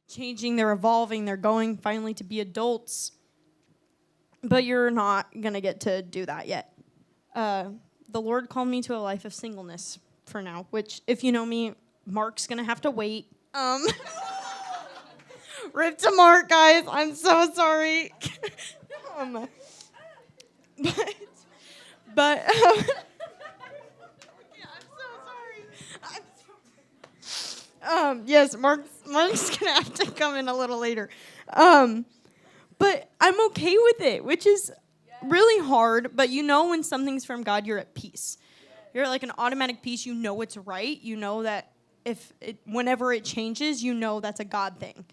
changing, they're evolving, they're going finally to be adults. But you're not going to get to do that yet. The Lord called me to a life of singleness for now, which, if you know me, Mark's going to have to wait. Rip to Mark, guys. I'm so sorry. But yeah, I'm so sorry. Yes, Mark's going to have to come in a little later. But I'm okay with it, which is really hard. But you know when something's from God, you're at peace. You're like an automatic peace. You know it's right. You know that whenever it changes, you know that's a God thing.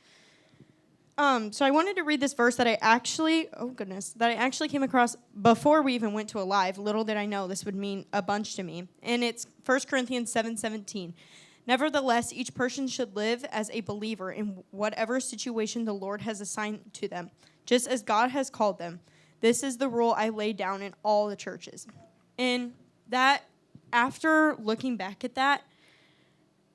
So I wanted to read this verse that I actually came across before we even went to a live. Little did I know this would mean a bunch to me. And it's 1 Corinthians 7:17. Nevertheless, each person should live as a believer in whatever situation the Lord has assigned to them, just as God has called them. This is the rule I laid down in all the churches. And that, after looking back at that,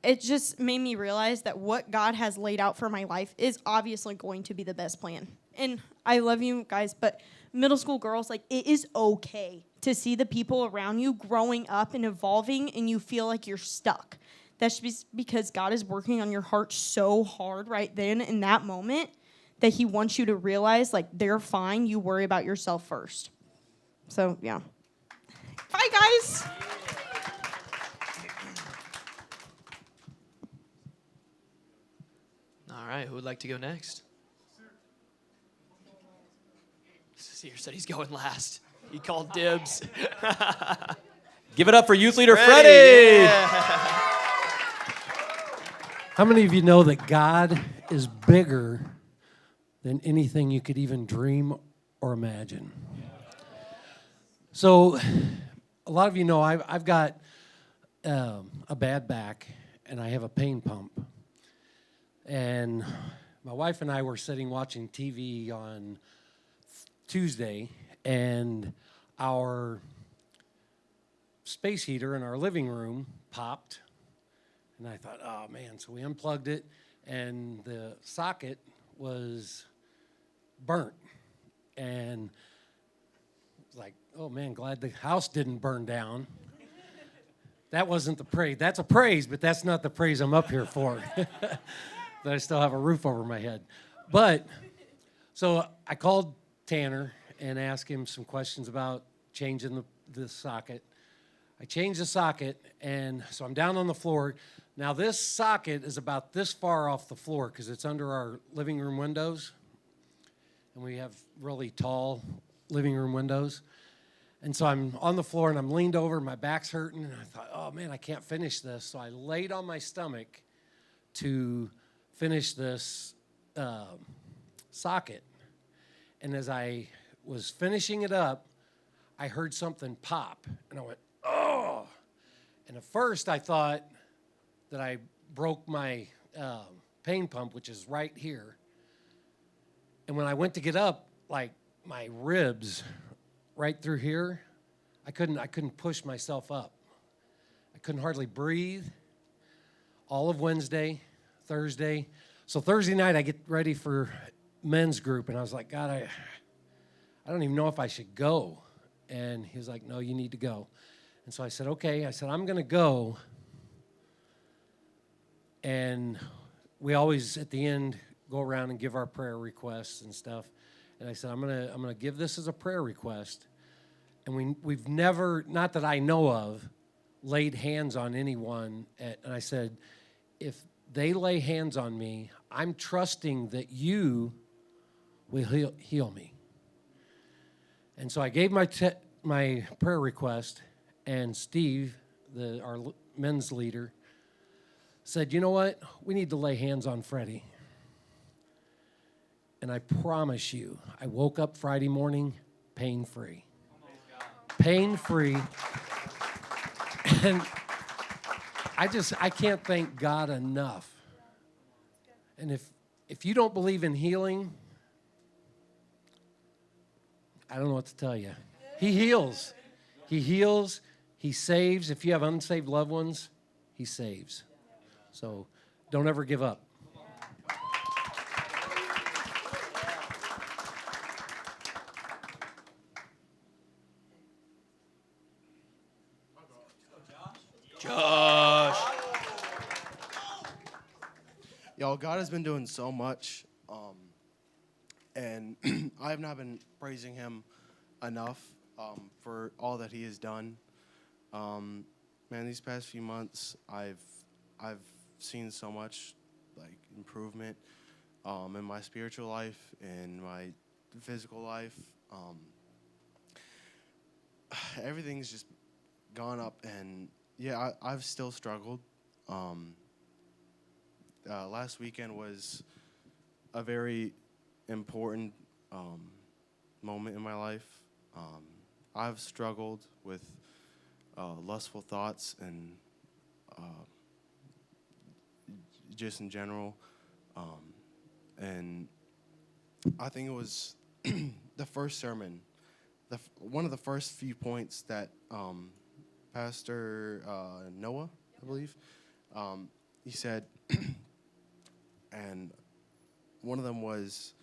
it just made me realize that what God has laid out for my life is obviously going to be the best plan. And I love you guys, but middle school girls, like, it is okay to see the people around you growing up and evolving and you feel like you're stuck. That's just because God is working on your heart so hard right then in that moment that he wants you to realize, like, they're fine. You worry about yourself first. So, yeah. Bye, guys. All right, who would like to go next? Seer said he's going last. He called dibs. Give it up for youth leader Freddie. Yeah. How many of you know that God is bigger than anything you could even dream or imagine? So a lot of you know I've got a bad back, and I have a pain pump. And my wife and I were sitting watching TV on Tuesday, and our space heater in our living room popped. And I thought, oh, man. So we unplugged it, and the socket was burnt. And like, oh, man, glad the house didn't burn down. That wasn't the praise. That's a praise, but that's not the praise I'm up here for. That I still have a roof over my head. But, so I called Tanner and asked him some questions about changing the socket. I changed the socket, and so I'm down on the floor. Now, this socket is about this far off the floor because it's under our living room windows. And we have really tall living room windows. And so I'm on the floor, and I'm leaned over, my back's hurting, and I thought, oh, man, I can't finish this. So I laid on my stomach to finish this socket. And as I was finishing it up, I heard something pop. And I went, oh. And at first I thought that I broke my pain pump, which is right here. And when I went to get up, like my ribs right through here, I couldn't push myself up. I couldn't hardly breathe. All of Wednesday, Thursday. So Thursday night I get ready for men's group, and I was like, God, I don't even know if I should go. And he was like, no, you need to go. And so I said, okay. I said, I'm going to go. And we always, at the end, go around and give our prayer requests and stuff. And I said, I'm gonna give this as a prayer request. And we've never, not that I know of, laid hands on anyone. And I said, if they lay hands on me, I'm trusting that you will heal me. And so I gave my prayer request, and Steve, our men's leader, said, you know what? We need to lay hands on Freddie. And I promise you, I woke up Friday morning pain-free. Pain-free. And I can't thank God enough. And if you don't believe in healing, I don't know what to tell you. He heals. He heals. He saves. If you have unsaved loved ones, he saves. So don't ever give up. Josh. Yo, God has been doing so much, and I have not been praising Him enough for all that He has done. Man, these past few months, I've seen so much like improvement in my spiritual life, in my physical life. Everything's just gone up, and yeah, I've still struggled. Last weekend was a very important moment in my life. I've struggled with lustful thoughts and just in general. And I think it was the first sermon, one of the first few points that Pastor Noah, I believe, he said, and one of them was,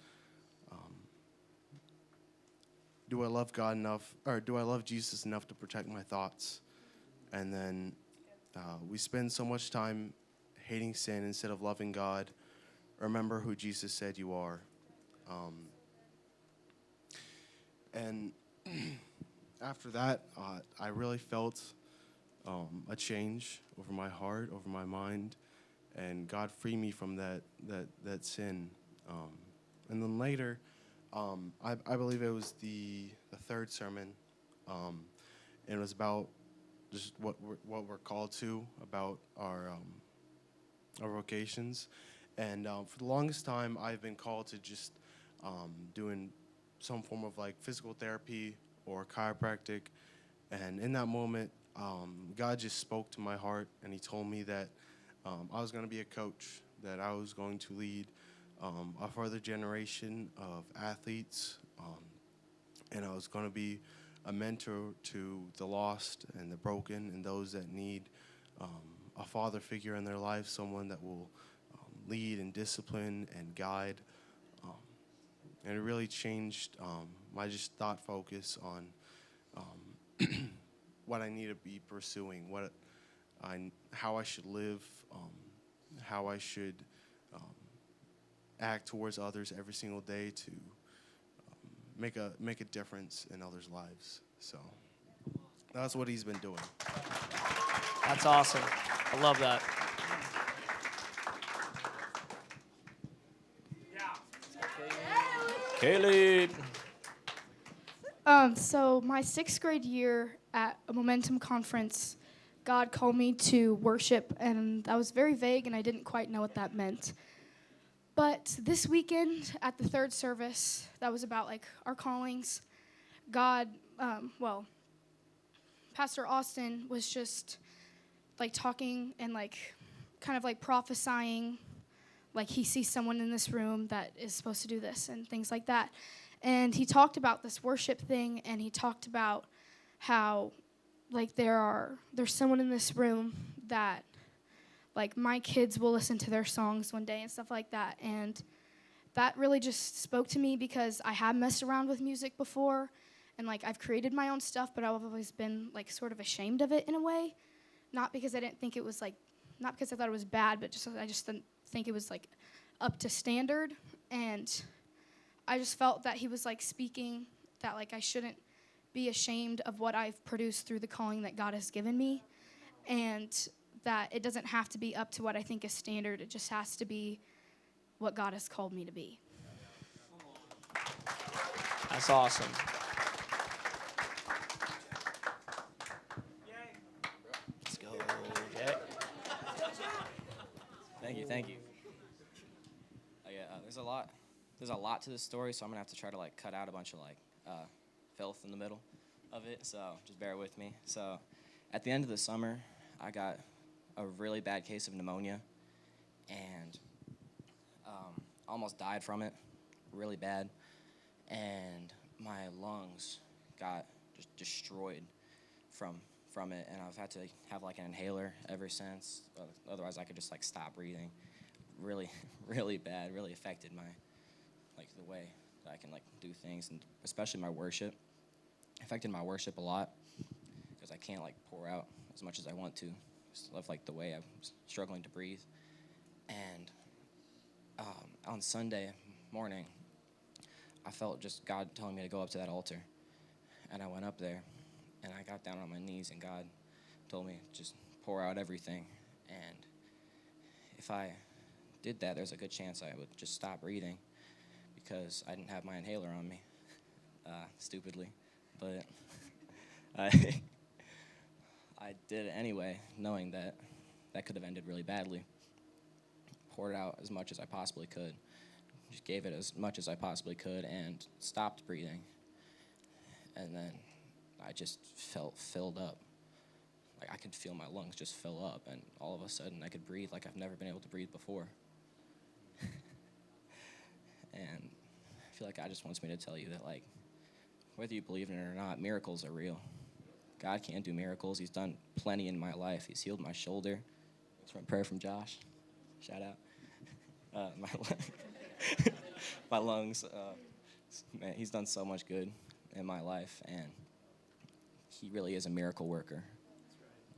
do I love God enough, or do I love Jesus enough to protect my thoughts? And then we spend so much time hating sin instead of loving God. Remember who Jesus said you are. And after that, I really felt a change over my heart, over my mind, and God freed me from that sin. And then later, I believe it was the third sermon, and it was about just what we're called to, about our vocations. And for the longest time, I've been called to just doing some form of like physical therapy or chiropractic. And in that moment, God just spoke to my heart, and He told me that I was going to be a coach, that I was going to lead a further generation of athletes, and I was going to be a mentor to the lost and the broken and those that need a father figure in their life, someone that will lead and discipline and guide. And it really changed my just thought focus on what I need to be pursuing, how I should live, how I should act towards others every single day to make a difference in others' lives. So that's what He's been doing. That's awesome. I love that. Caleb. So my 6th grade year at a Momentum conference, God called me to worship, and that was very vague, and I didn't quite know what that meant. But this weekend at the third service, that was about like our callings. God, Pastor Austin was just like talking and like kind of like prophesying, like he sees someone in this room that is supposed to do this and things like that. And he talked about this worship thing, and he talked about how like there's someone in this room that like my kids will listen to their songs one day and stuff like that. And that really just spoke to me because I have messed around with music before, and like I've created my own stuff, but I've always been like sort of ashamed of it in a way. Not because I didn't think it was like, not because I thought it was bad, but I just didn't think it was like up to standard. And I just felt that he was like speaking that like I shouldn't be ashamed of what I've produced through the calling that God has given me, and that it doesn't have to be up to what I think is standard. It just has to be what God has called me to be. That's awesome. Let's go, Jay. Thank you. There's a lot to this story, so I'm gonna have to try to like cut out a bunch of like filth in the middle of it. So just bear with me. So at the end of the summer, I got a really bad case of pneumonia, and almost died from it, really bad. And my lungs got just destroyed from it, and I've had to have like an inhaler ever since. Otherwise, I could just like stop breathing. Really, really bad. Really affected my like the way that I can like do things, and especially my worship. Affected my worship a lot because I can't like pour out as much as I want to. just of like the way I was struggling to breathe. And on Sunday morning, I felt just God telling me to go up to that altar. And I went up there, and I got down on my knees, and God told me just pour out everything. And if I did that, there's a good chance I would just stop breathing because I didn't have my inhaler on me, stupidly. But I did it anyway, knowing that that could have ended really badly. Poured out as much as I possibly could. Just gave it as much as I possibly could and stopped breathing. And then I just felt filled up. Like I could feel my lungs just fill up, and all of a sudden I could breathe like I've never been able to breathe before. And I feel like God just wants me to tell you that, like, whether you believe in it or not, miracles are real. God can do miracles. He's done plenty in my life. He's healed my shoulder. Thanks for a prayer from Josh. Shout out. My lungs. Man, he's done so much good in my life, and he really is a miracle worker.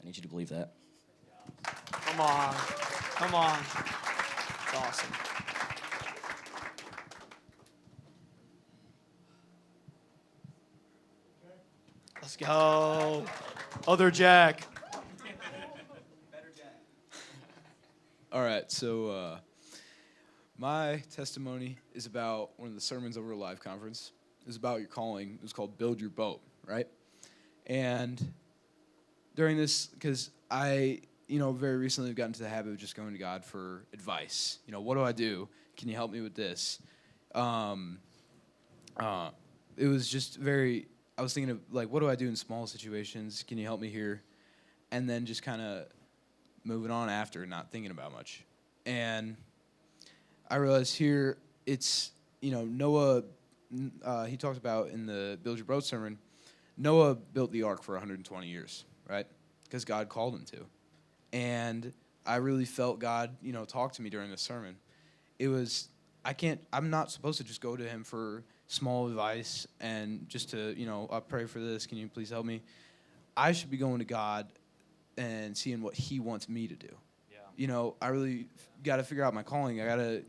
I need you to believe that. Come on. Come on. It's awesome. Let's go. Other Jack. All right, so my testimony is about one of the sermons over a live conference. It was about your calling. It was called Build Your Boat, right? And during this, because I, very recently have gotten into the habit of just going to God for advice. What do I do? Can you help me with this? It was just I was thinking of, like, what do I do in small situations? Can you help me here? And then just kind of moving on after, not thinking about much. And I realized here it's, Noah, he talked about in the Build Your Boat sermon, Noah built the ark for 120 years, right? Because God called him to. And I really felt God, talk to me during the sermon. It was, I'm not supposed to just go to him for small advice and just to, I pray for this, can you please help me? I should be going to God and seeing what he wants me to do. Yeah. I really got to figure out my calling. I got to,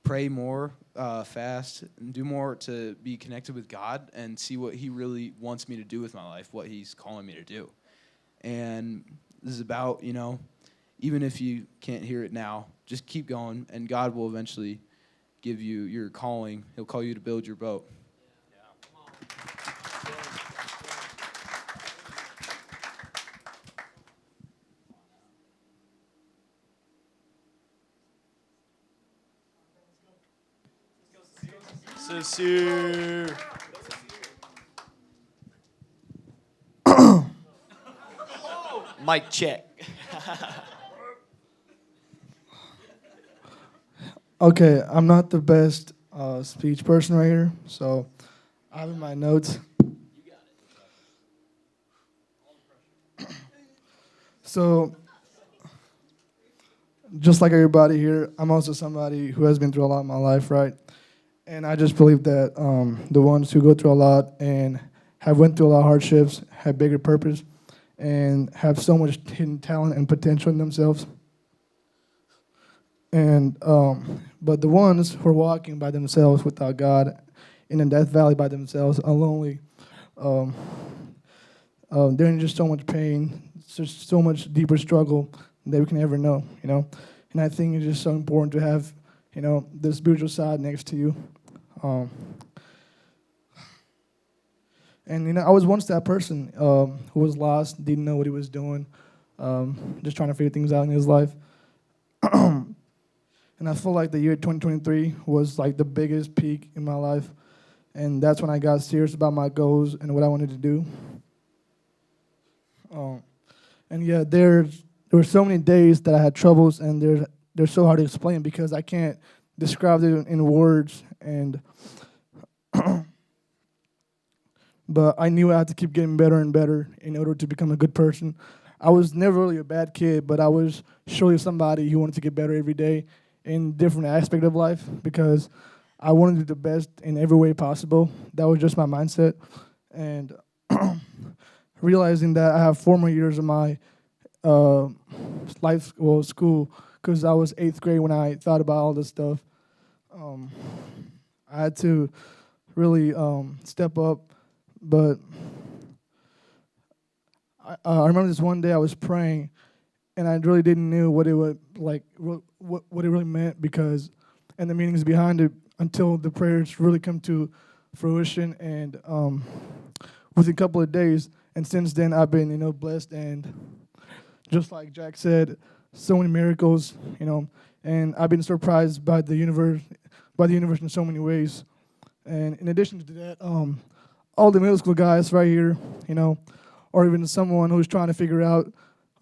pray more, fast, and do more to be connected with God and see what he really wants me to do with my life, what he's calling me to do. And this is about, even if you can't hear it now, just keep going, and God will eventually give you your calling. He'll call you to build your boat. Sincere. Mic check. Okay, I'm not the best speech person right here, so I have in my notes. So, just like everybody here, I'm also somebody who has been through a lot in my life, right? And I just believe that the ones who go through a lot and have went through a lot of hardships have bigger purpose and have so much hidden talent and potential in themselves. And but the ones who are walking by themselves without God in a death valley by themselves, are lonely, they're in just so much pain, just so much deeper struggle that we can ever know, And I think it's just so important to have, the spiritual side next to you. And I was once that person who was lost, didn't know what he was doing, just trying to figure things out in his life. And I feel like the year 2023 was like the biggest peak in my life. And that's when I got serious about my goals and what I wanted to do. And yeah, there were so many days that I had troubles, and they're so hard to explain because I can't describe it in words. And but I knew I had to keep getting better and better in order to become a good person. I was never really a bad kid, but I was surely somebody who wanted to get better every day in different aspects of life because I wanted to do the best in every way possible. That was just my mindset. And realizing that I have 4 more years of my school, because I was 8th grade when I thought about all this stuff. Um, I had to really step up, but I remember this one day I was praying, and I really didn't know what it would what it really meant, because and the meanings behind it, until the prayers really come to fruition, and within a couple of days. And since then, I've been blessed, and just like Jack said, so many miracles, and I've been surprised by the universe in so many ways. And in addition to that, all the middle school guys right here, or even someone who's trying to figure out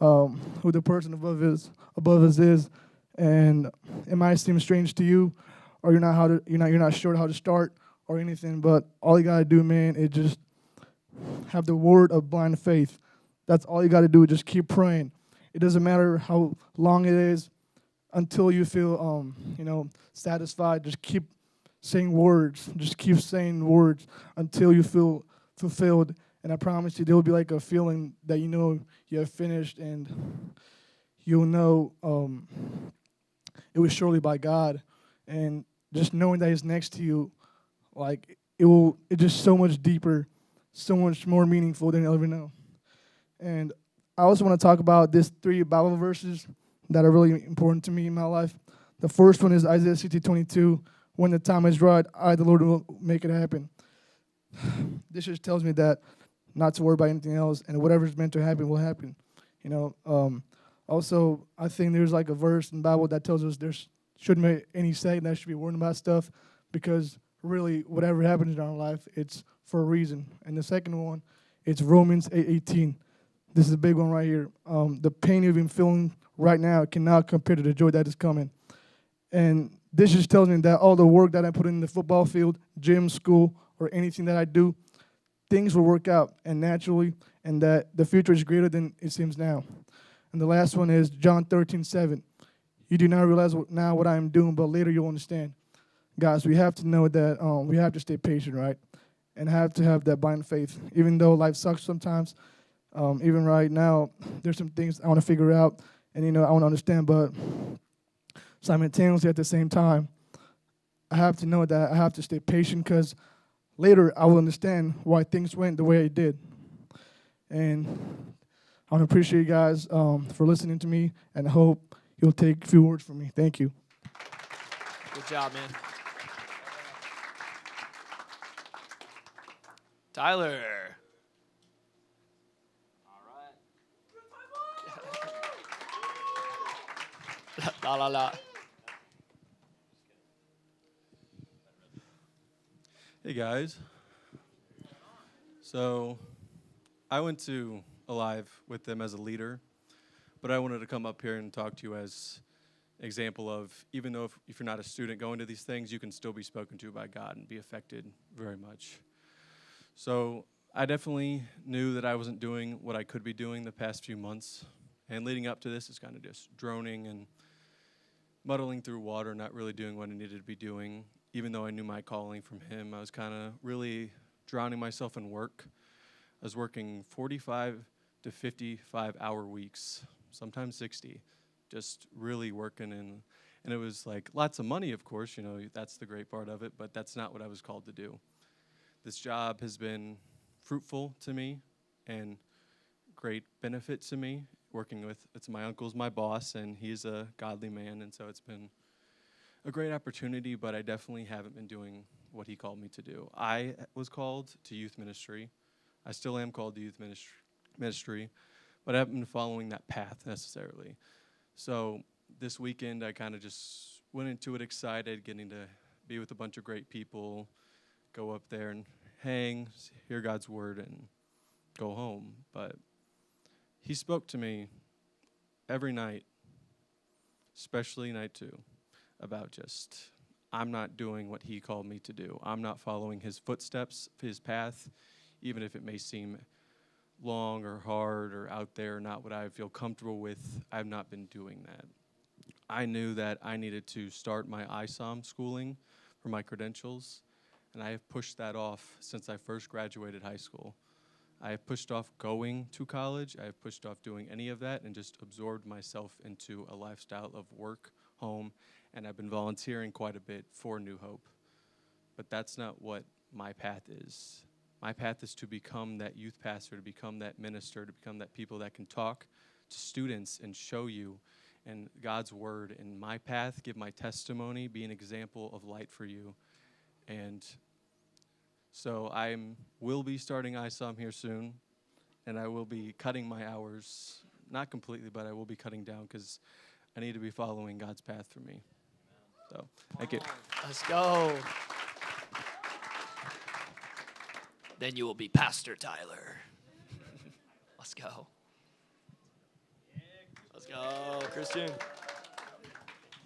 who the person above us is, and it might seem strange to you, or you're not sure how to start or anything, but all you gotta do, man, is just have the word of blind faith. That's all you gotta do. Just keep praying. It doesn't matter how long it is, until you feel satisfied. Just keep saying words. Just keep saying words until you feel fulfilled. And I promise you, there will be like a feeling that you have finished, and you'll know it was surely by God. And just knowing that He's next to you, like it's just so much deeper, so much more meaningful than you'll ever know. And I also want to talk about these 3 Bible verses that are really important to me in my life. The first one is Isaiah 60:22. When the time is right, I, the Lord, will make it happen. This just tells me that not to worry about anything else, and whatever's meant to happen will happen. Also, I think there's like a verse in the Bible that tells us there shouldn't be any saying that should be worrying about stuff, because really, whatever happens in our life, it's for a reason. And the second one, it's Romans 8:18. This is a big one right here. The pain you've been feeling right now cannot compare to the joy that is coming. And this just tells me that all the work that I put in the football field, gym, school, or anything that I do, things will work out and naturally, and that the future is greater than it seems now. And the last one is John 13:7. You do not realize now what I am doing, but later you'll understand. Guys, we have to know that we have to stay patient, right? And have to have that blind faith. Even though life sucks sometimes, even right now, there's some things I want to figure out, and I want to understand, but simultaneously at the same time, I have to know that I have to stay patient, because later I will understand why things went the way it did. And I want to appreciate you guys for listening to me, and I hope you'll take a few words from me. Thank you. Good job, man. Tyler. La la la. Hey guys. So I went to Alive with them as a leader, but I wanted to come up here and talk to you as an example of, even though if you're not a student going to these things, you can still be spoken to by God and be affected very much. So I definitely knew that I wasn't doing what I could be doing the past few months. And leading up to this, is kind of just droning and muddling through water, not really doing what I needed to be doing. Even though I knew my calling from Him, I was kind of really drowning myself in work. I was working 45 to 55-hour weeks, sometimes 60, just really working. And it was like lots of money, of course, that's the great part of it, but that's not what I was called to do. This job has been fruitful to me and great benefit to me. It's my uncle's my boss, and he's a godly man, and so it's been a great opportunity, but I definitely haven't been doing what he called me to do. I was called to youth ministry. I still am called to youth ministry, but I haven't been following that path necessarily. So this weekend, I kind of just went into it excited, getting to be with a bunch of great people, go up there and hang, hear God's word, and go home. But He spoke to me every night, especially night 2, about just, I'm not doing what He called me to do. I'm not following His footsteps, His path, even if it may seem long or hard or out there, not what I feel comfortable with. I've not been doing that. I knew that I needed to start my ISOM schooling for my credentials, and I have pushed that off since I first graduated high school. I have pushed off going to college. I have pushed off doing any of that and just absorbed myself into a lifestyle of work, home, and I've been volunteering quite a bit for New Hope. But that's not what my path is. My path is to become that youth pastor, to become that minister, to become that people that can talk to students and show you and God's word in my path, give my testimony, be an example of light for you. And so I will be starting ISOM here soon, and I will be cutting my hours, not completely, but I will be cutting down because I need to be following God's path for me. So, thank you. Let's go. Then you will be Pastor Tyler. Let's go. Let's go, Christian.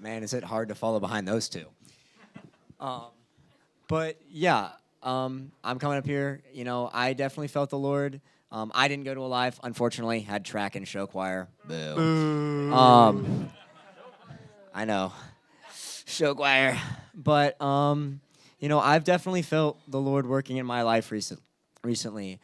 Man, is it hard to follow behind those two. But yeah, I'm coming up here. You know, I definitely felt the Lord. I didn't go to Alive, unfortunately. Had track and show choir. Boo. I know, show choir. But you know, I've definitely felt the Lord working in my life recently.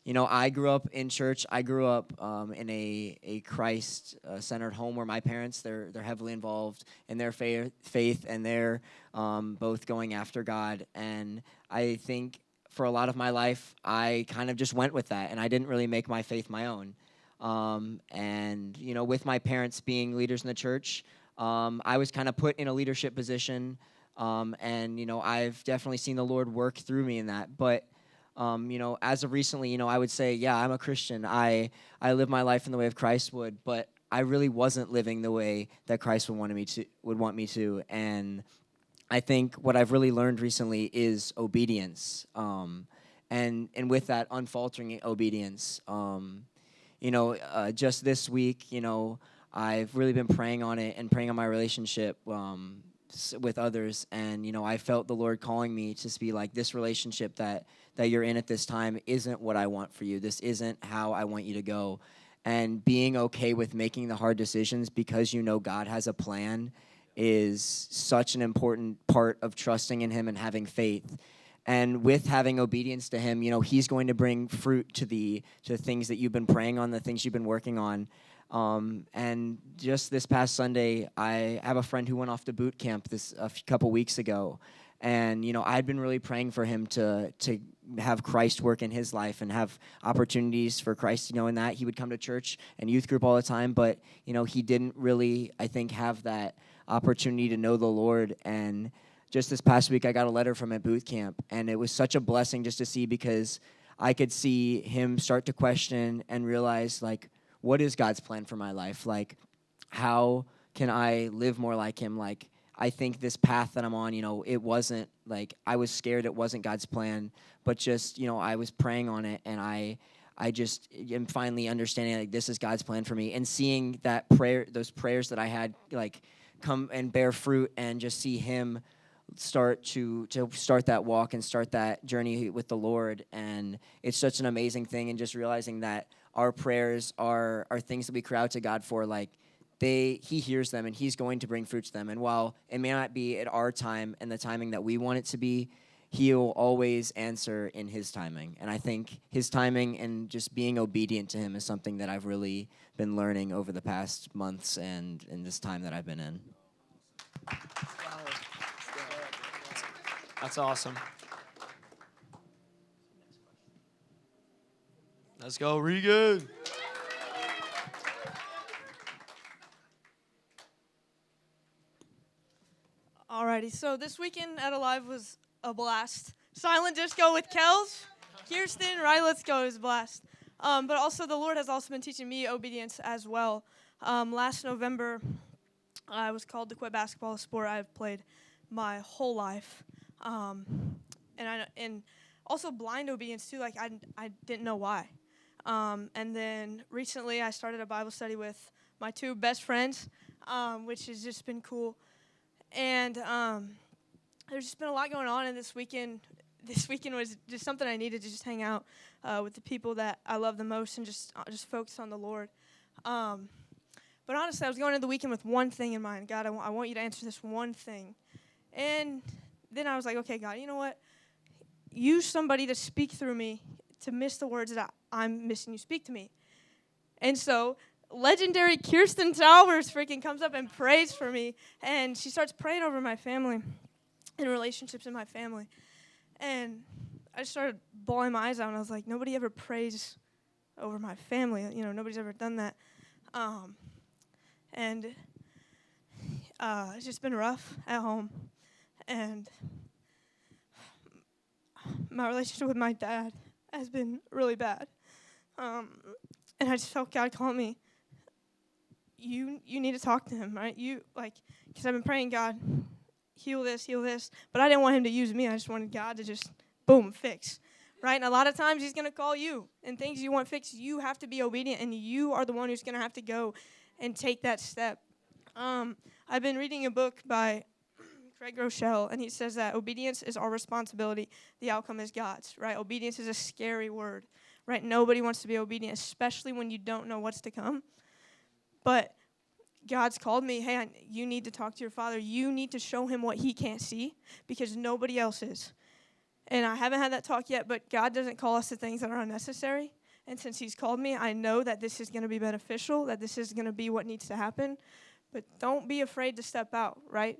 You know, I grew up in church. I grew up in a Christ-centered home where my parents, they're heavily involved in their faith, and they're both going after God. And I think for a lot of my life, I kind of just went with that, and I didn't really make my faith my own. And, you know, with my parents being leaders in the church, I was kind of put in a leadership position, and, you know, I've definitely seen the Lord work through me in that. But you know, as of recently, you know, I would say, yeah, I'm a Christian. I live my life in the way of Christ would, but I really wasn't living the way that Christ would want me to. And I think what I've really learned recently is obedience. And with that, unfaltering obedience. You know, just this week, you know, I've really been praying on it and praying on my relationship with others, and you know, I felt the Lord calling me to be like, this relationship that you're in at this time isn't what I want for you. This isn't how I want you to go. And being okay with making the hard decisions because you know God has a plan is such an important part of trusting in Him and having faith. And with having obedience to Him, you know, He's going to bring fruit to the things that you've been praying on, the things you've been working on. And just this past Sunday, I have a friend who went off to boot camp a couple weeks ago. And, you know, I'd been really praying for him to have Christ work in his life and have opportunities for Christ, you know, in that he would come to church and youth group all the time. But, you know, he didn't really, I think, have that opportunity to know the Lord. And just this past week, I got a letter from him at boot camp. And it was such a blessing just to see, because I could see him start to question and realize, like, what is God's plan for my life? Like, how can I live more like Him? Like, I think this path that I'm on, you know, it wasn't, like, I was scared it wasn't God's plan, but just, you know, I was praying on it, and I just am finally understanding, like, this is God's plan for me, and seeing that prayer, those prayers that I had, like, come and bear fruit, and just see Him start that walk and start that journey with the Lord. And it's such an amazing thing, and just realizing that our prayers are things that we cry out to God for, like, He hears them, and He's going to bring fruit to them. And while it may not be at our time and the timing that we want it to be, He'll always answer in His timing. And I think His timing and just being obedient to Him is something that I've really been learning over the past months and in this time that I've been in. That's awesome. Let's go, Regan. Alrighty, so this weekend at Alive was a blast. Silent disco with Kels, Kirsten, right? Let's go, it was a blast. But also the Lord has also been teaching me obedience as well. Last November, I was called to quit basketball, a sport I've played my whole life. And also blind obedience too, like I didn't know why. And then recently I started a Bible study with my two best friends, which has just been cool. And there's just been a lot going on, and this weekend was just something I needed to just hang out with the people that I love the most and just focus on the Lord. But honestly, I was going into the weekend with one thing in mind. God, I want you to answer this one thing. And then I was like, okay, God, you know what? Use somebody to speak through me to miss the words that I'm missing you speak to me. And so legendary Kirsten Towers freaking comes up and prays for me, and she starts praying over my family and relationships in my family. And I just started bawling my eyes out, and I was like, nobody ever prays over my family. You know, nobody's ever done that. And it's just been rough at home. And my relationship with my dad has been really bad. And I just felt God calling me. You need to talk to him, right? Because I've been praying, God, heal this. But I didn't want him to use me. I just wanted God to just, boom, fix, right? And a lot of times he's going to call you. And things you want fixed, you have to be obedient. And you are the one who's going to have to go and take that step. I've been reading a book by Craig Rochelle, and he says that obedience is our responsibility. The outcome is God's, right? Obedience is a scary word, right? Nobody wants to be obedient, especially when you don't know what's to come. But God's called me, hey, you need to talk to your father. You need to show him what he can't see because nobody else is. And I haven't had that talk yet, but God doesn't call us to things that are unnecessary. And since he's called me, I know that this is going to be beneficial, that this is going to be what needs to happen. But don't be afraid to step out, right?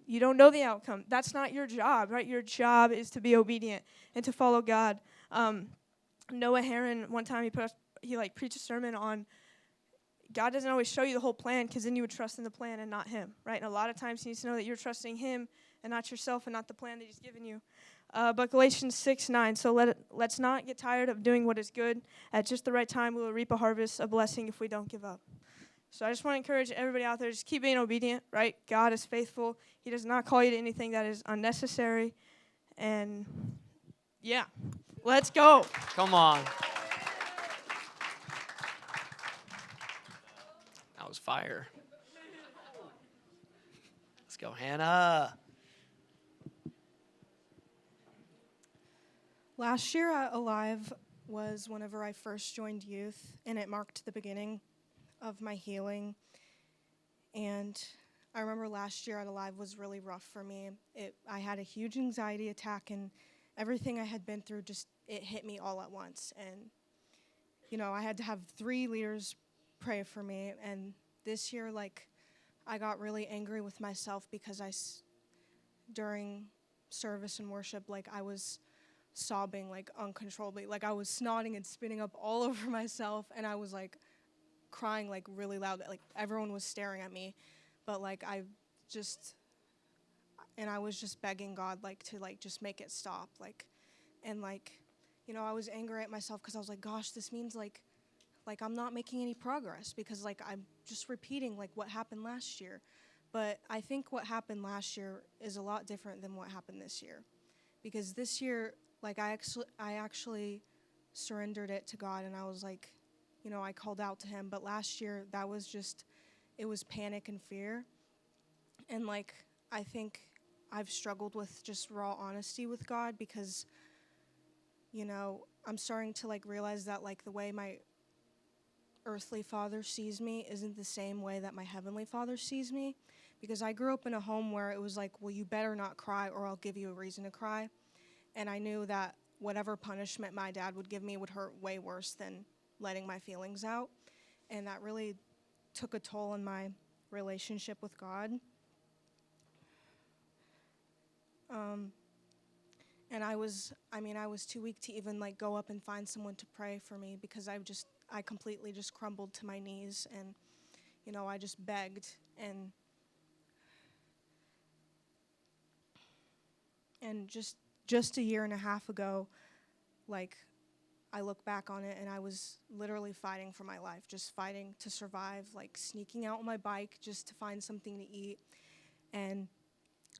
You don't know the outcome. That's not your job, right? Your job is to be obedient and to follow God. Noah Herron, one time he preached a sermon on God doesn't always show you the whole plan because then you would trust in the plan and not him, right? And a lot of times you need to know that you're trusting him and not yourself and not the plan that he's given you. But Galatians 6:9, so let's not get tired of doing what is good. At just the right time, we will reap a harvest, a blessing if we don't give up. So I just want to encourage everybody out there, just keep being obedient, right? God is faithful. He does not call you to anything that is unnecessary. And, yeah, let's go. Come on. That was fire. Let's go, Hannah. Last year at Alive was whenever I first joined youth, and it marked the beginning of my healing. And I remember last year at Alive was really rough for me. I had a huge anxiety attack, and everything I had been through it hit me all at once. And, I had to have 3 leaders pray for me. And this year, I got really angry with myself because during service and worship, I was sobbing, uncontrollably. I was snotting and spitting up all over myself, and I was, crying, really loud. Everyone was staring at me. But, I was just begging God, to, just make it stop. I was angry at myself because I was like, gosh, this means, I'm not making any progress because, I'm just repeating, what happened last year. But I think what happened last year is a lot different than what happened this year. Because this year, I actually surrendered it to God, and I was I called out to him. But last year, that was it was panic and fear. And, I think I've struggled with just raw honesty with God because, I'm starting to, realize that, the way my earthly father sees me isn't the same way that my heavenly father sees me. Because I grew up in a home where it was well, you better not cry or I'll give you a reason to cry. And I knew that whatever punishment my dad would give me would hurt way worse than letting my feelings out. And that really took a toll on my relationship with God. And I was too weak to even go up and find someone to pray for me because I completely just crumbled to my knees and, I just begged and just a year and a half ago, I look back on it and I was literally fighting for my life, just fighting to survive, sneaking out on my bike just to find something to eat. And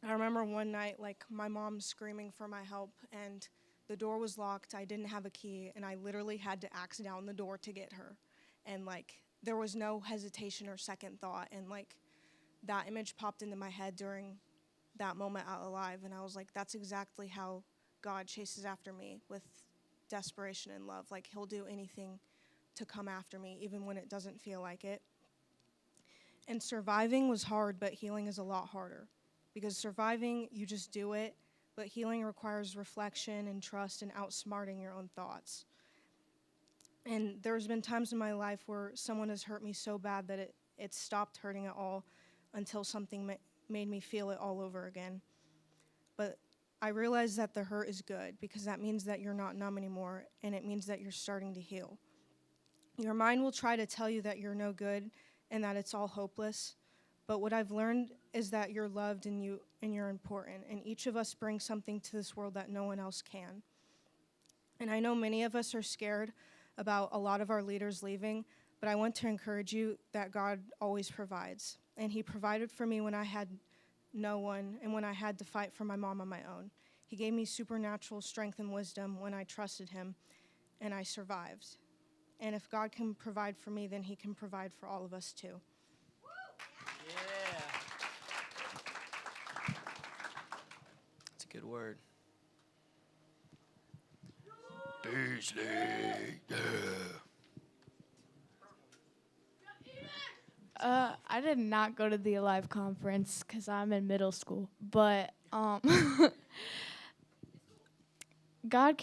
I remember one night, my mom screaming for my help, and the door was locked. I didn't have a key, and I literally had to axe down the door to get her. And, there was no hesitation or second thought. And, that image popped into my head during that moment out alive, and I was that's exactly how God chases after me, with desperation and love. He'll do anything to come after me, even when it doesn't feel like it. And surviving was hard, but healing is a lot harder. Because surviving, you just do it, but healing requires reflection and trust and outsmarting your own thoughts. And there's been times in my life where someone has hurt me so bad that it stopped hurting at all until something made me feel it all over again. But I realized that the hurt is good because that means that you're not numb anymore, and it means that you're starting to heal. Your mind will try to tell you that you're no good and that it's all hopeless, but what I've learned is that you're loved and you're important, and each of us brings something to this world that no one else can. And I know many of us are scared about a lot of our leaders leaving, but I want to encourage you that God always provides, and he provided for me when I had no one and when I had to fight for my mom on my own. He gave me supernatural strength and wisdom when I trusted him, and I survived. And if God can provide for me, then he can provide for all of us too. Yeah. That's a good word. Beasley. Yeah. I did not go to the Alive conference because I'm in middle school, but God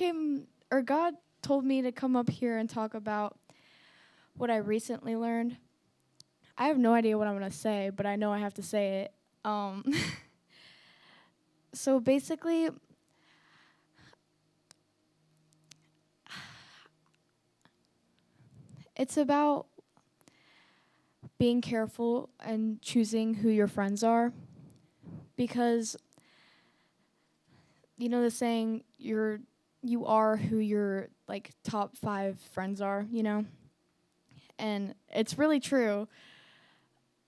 told me to come up here and talk about what I recently learned. I have no idea what I'm going to say, but I know I have to say it. So basically, it's about being careful and choosing who your friends are, because you know the saying, you are who your like top 5 friends are, you know? And it's really true.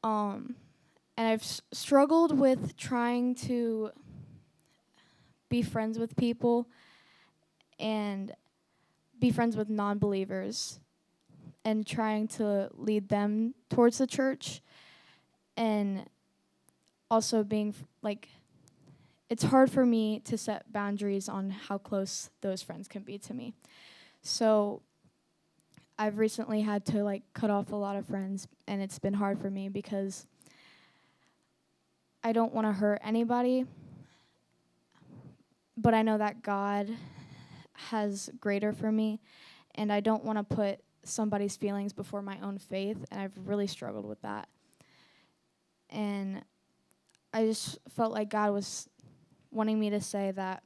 And I've struggled with trying to be friends with people and be friends with non-believers and trying to lead them towards the church, and also being it's hard for me to set boundaries on how close those friends can be to me. So I've recently had to cut off a lot of friends, and it's been hard for me because I don't want to hurt anybody, but I know that God has greater for me, and I don't want to put somebody's feelings before my own faith, and I've really struggled with that. And I just felt like God was wanting me to say that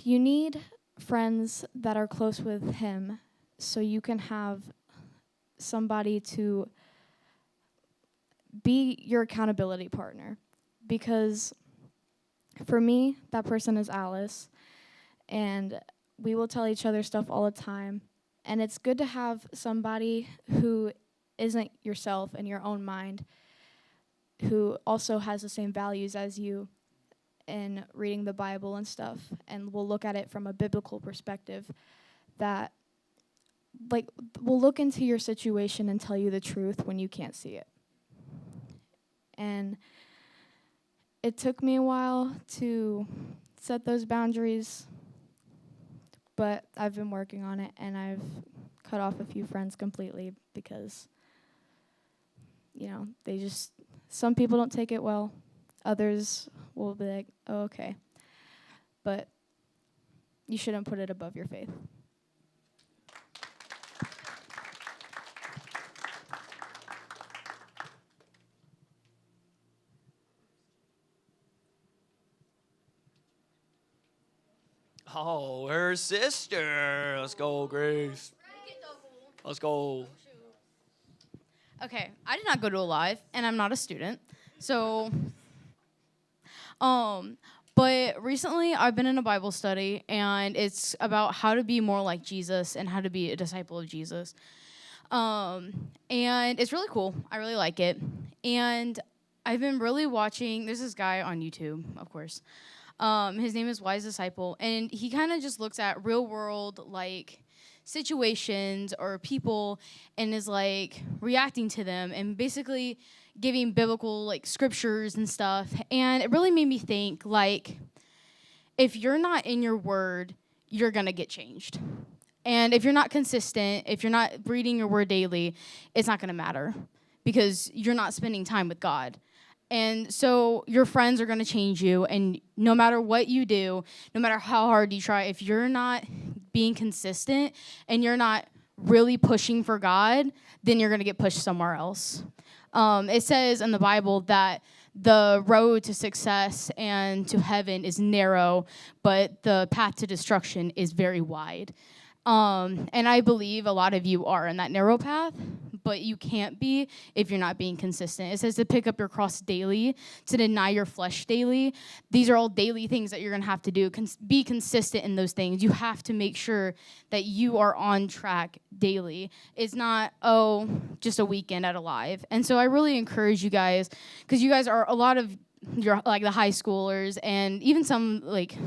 you need friends that are close with him so you can have somebody to be your accountability partner. Because for me, that person is Alice, and we will tell each other stuff all the time. And it's good to have somebody who isn't yourself in your own mind, who also has the same values as you in reading the Bible and stuff, and will look at it from a biblical perspective, that will look into your situation and tell you the truth when you can't see it. And it took me a while to set those boundaries, but I've been working on it, and I've cut off a few friends completely because, some people don't take it well. Others will be like, oh, okay. But you shouldn't put it above your faith. Oh, her sister. Let's go, Grace. Let's go. Okay, I did not go to Alive, and I'm not a student. So, but recently I've been in a Bible study, and it's about how to be more like Jesus and how to be a disciple of Jesus. And it's really cool. I really like it. And I've been really watching, there's this guy on YouTube, of course. His name is Wise Disciple, and he kind of just looks at real world, situations or people and is reacting to them and basically giving biblical scriptures and stuff. And it really made me think if you're not in your word, you're gonna get changed. And if you're not consistent, if you're not reading your word daily, it's not gonna matter because you're not spending time with God. And so your friends are going to change you. And no matter what you do, no matter how hard you try, if you're not being consistent and you're not really pushing for God, then you're going to get pushed somewhere else. It says in the Bible that the road to success and to heaven is narrow, but the path to destruction is very wide. And I believe a lot of you are in that narrow path, but you can't be if you're not being consistent. It says to pick up your cross daily, to deny your flesh daily. These are all daily things that you're going to have to do. Be consistent in those things. You have to make sure that you are on track daily. It's not, just a weekend at Alive. And so I really encourage you guys, because you guys are a lot of your, like, the high schoolers and even some, like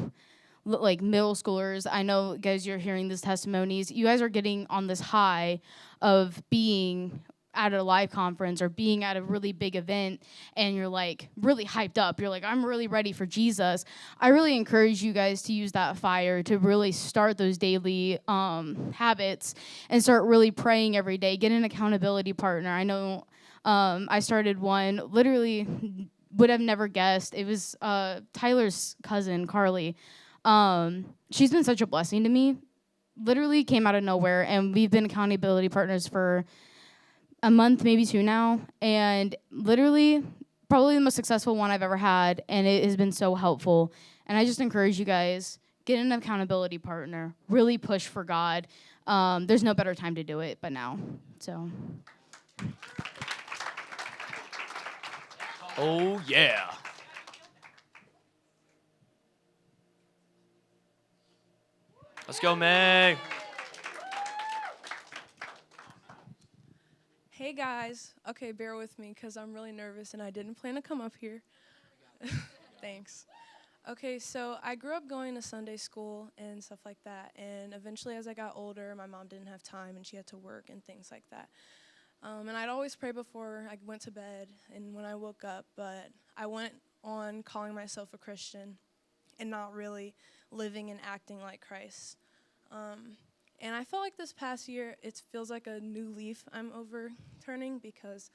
middle schoolers. I know, guys, you're hearing these testimonies. You guys are getting on this high of being at a live conference or being at a really big event, and you're like really hyped up. You're like, I'm really ready for Jesus. I really encourage you guys to use that fire to really start those daily habits and start really praying every day. Get an accountability partner. I know I started one, literally would have never guessed. It was Tyler's cousin, Carly. She's been such a blessing to me. Literally came out of nowhere, and we've been accountability partners for a month, maybe 2 now, and literally probably the most successful one I've ever had, and it has been so helpful. And I just encourage you guys, get an accountability partner, really push for God. There's no better time to do it but now. So. Oh, yeah. Let's go, May. Hey guys, okay, bear with me because I'm really nervous and I didn't plan to come up here. Thanks. Okay, so I grew up going to Sunday school and stuff like that, and eventually as I got older, my mom didn't have time and she had to work and things like that. And I'd always pray before I went to bed and when I woke up, but I went on calling myself a Christian and not really living and acting like Christ. And I felt like this past year, it feels like a new leaf I'm overturning because,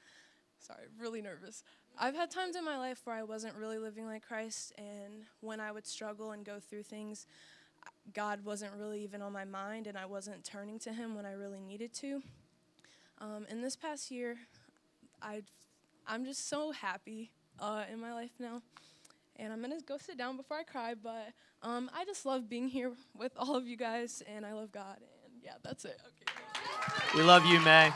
sorry, really nervous. I've had times in my life where I wasn't really living like Christ, and when I would struggle and go through things, God wasn't really even on my mind, and I wasn't turning to him when I really needed to. And this past year, I'm just so happy in my life now. And I'm going to go sit down before I cry, but I just love being here with all of you guys, and I love God. And yeah, that's it. Okay. We love you, May.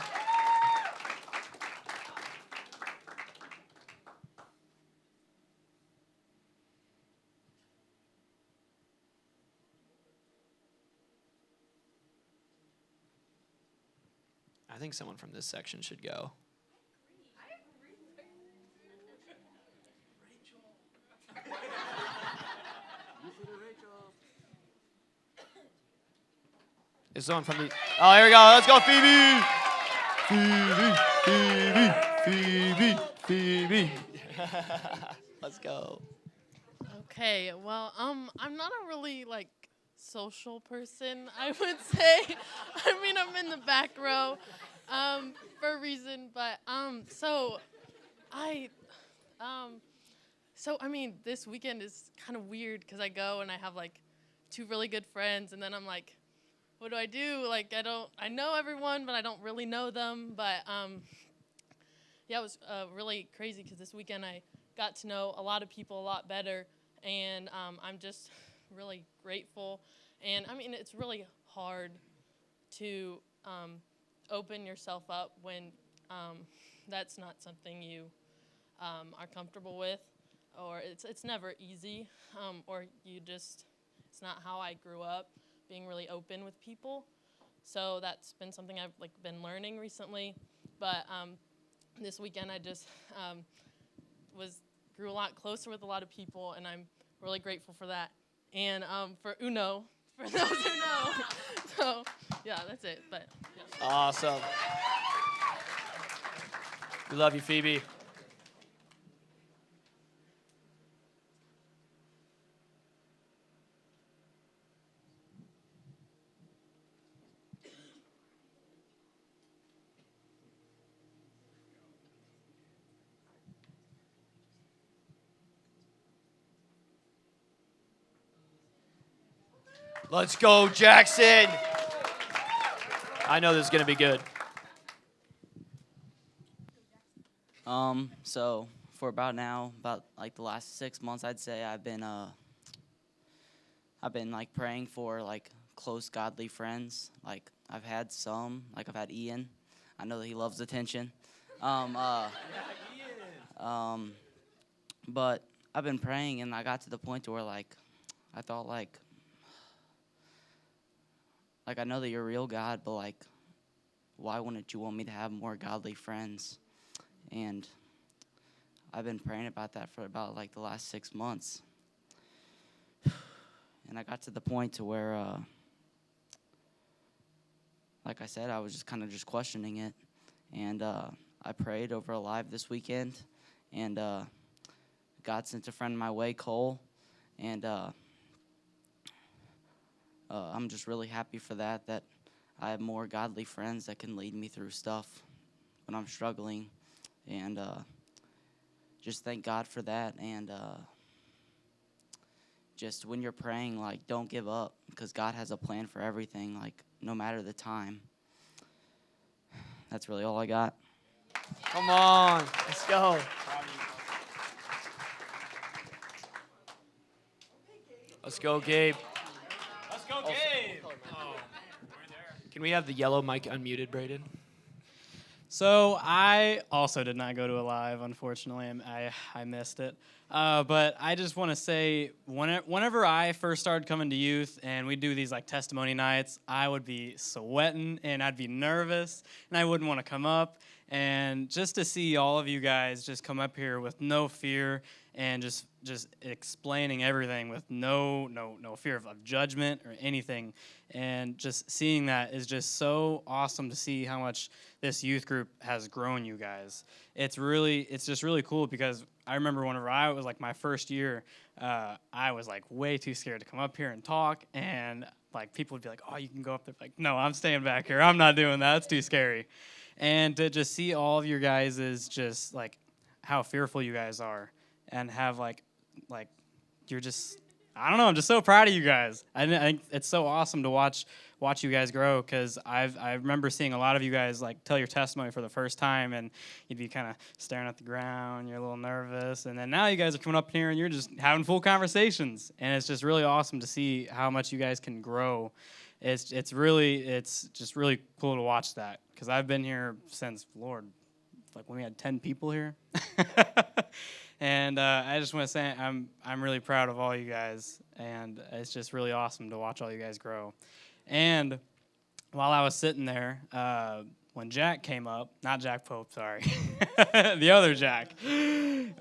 I think someone from this section should go. Is someone from the... Oh, here we go. Let's go, Phoebe. Phoebe. Let's go. Okay, well, I'm not a really, social person, I would say. I mean, I'm in the back row for a reason, but, this weekend is kind of weird because I go and I have, 2 really good friends, and then I'm like, what do I do? I know everyone, but I don't really know them, but, it was really crazy because this weekend I got to know a lot of people a lot better, and I'm just really grateful. And, it's really hard to open yourself up when that's not something you are comfortable with, or it's never easy, or it's not how I grew up, being really open with people. So that's been something I've been learning recently. But this weekend I just grew a lot closer with a lot of people, and I'm really grateful for that. And for Uno, for those who know. So yeah, that's it. But yeah. Awesome. We love you, Phoebe. Let's go, Jackson. I know this is going to be good. So for about like the last 6 months, I'd say I've been like praying for like close godly friends. Like I've had some, like I've had Ian. I know that he loves attention. But I've been praying, and I got to the point to where like I thought like I know that you're real, God, but like why wouldn't you want me to have more godly friends? And I've been praying about that for about like the last 6 months. And I got to the point to where, like I said, I was just kind of just questioning it. And I prayed over a live this weekend. And God sent a friend my way, Cole. And I'm just really happy for that I have more godly friends that can lead me through stuff when I'm struggling. And just thank God for that. And just when you're praying, like, don't give up, because God has a plan for everything, like, no matter the time. That's really all I got. Come on. Let's go. Let's go, Gabe. Let's go, Gabe. Can we have the yellow mic unmuted, Braden? So I also did not go to a live, unfortunately. I missed it. But I just want to say, whenever I first started coming to youth and we do these like testimony nights, I would be sweating and I'd be nervous and I wouldn't want to come up. And just to see all of you guys just come up here with no fear and just explaining everything with no fear of judgment or anything, and just seeing that is just so awesome to see how much this youth group has grown you guys. It's just really cool, because I remember whenever I was like my first year, I was like way too scared to come up here and talk, and like people would be like, oh, you can go up there. Like, no, I'm staying back here. I'm not doing that. It's too scary. And to just see all of your guys is just like how fearful you guys are, and have like you're just, I don't know, I'm just so proud of you guys. I think it's so awesome to watch you guys grow, because I remember seeing a lot of you guys like tell your testimony for the first time, and you'd be kind of staring at the ground, you're a little nervous, and then now you guys are coming up here and you're just having full conversations, and it's just really awesome to see how much you guys can grow. It's just really cool to watch that, because I've been here since, Lord, like when we had 10 people here. And I just want to say I'm really proud of all you guys, and it's just really awesome to watch all you guys grow. And while I was sitting there, when Jack came up, not Jack Pope, sorry, the other Jack, I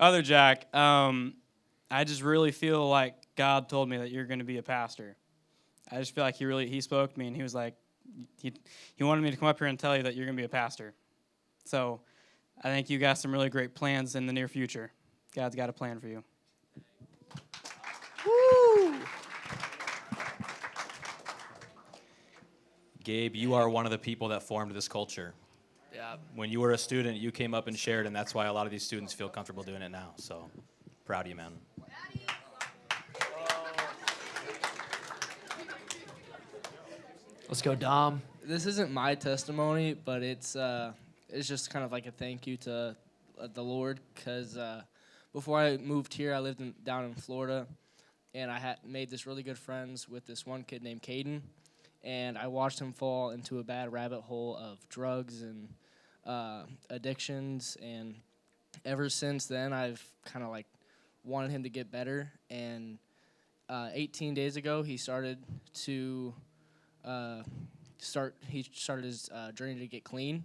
just really feel like God told me that you're going to be a pastor. I just feel like he spoke to me, and he was like, he wanted me to come up here and tell you that you're going to be a pastor. So I think you got some really great plans in the near future. God's got a plan for you. Woo! Gabe, you are one of the people that formed this culture. Yeah. When you were a student, you came up and shared, and that's why a lot of these students feel comfortable doing it now. So, proud of you, man. Let's go, Dom. This isn't my testimony, but it's just kind of like a thank you to the Lord, because before I moved here, I lived down in Florida, and I had made this really good friends with this one kid named Caden, and I watched him fall into a bad rabbit hole of drugs and addictions, and ever since then, I've kind of like wanted him to get better, and 18 days ago, he started to started his journey to get clean,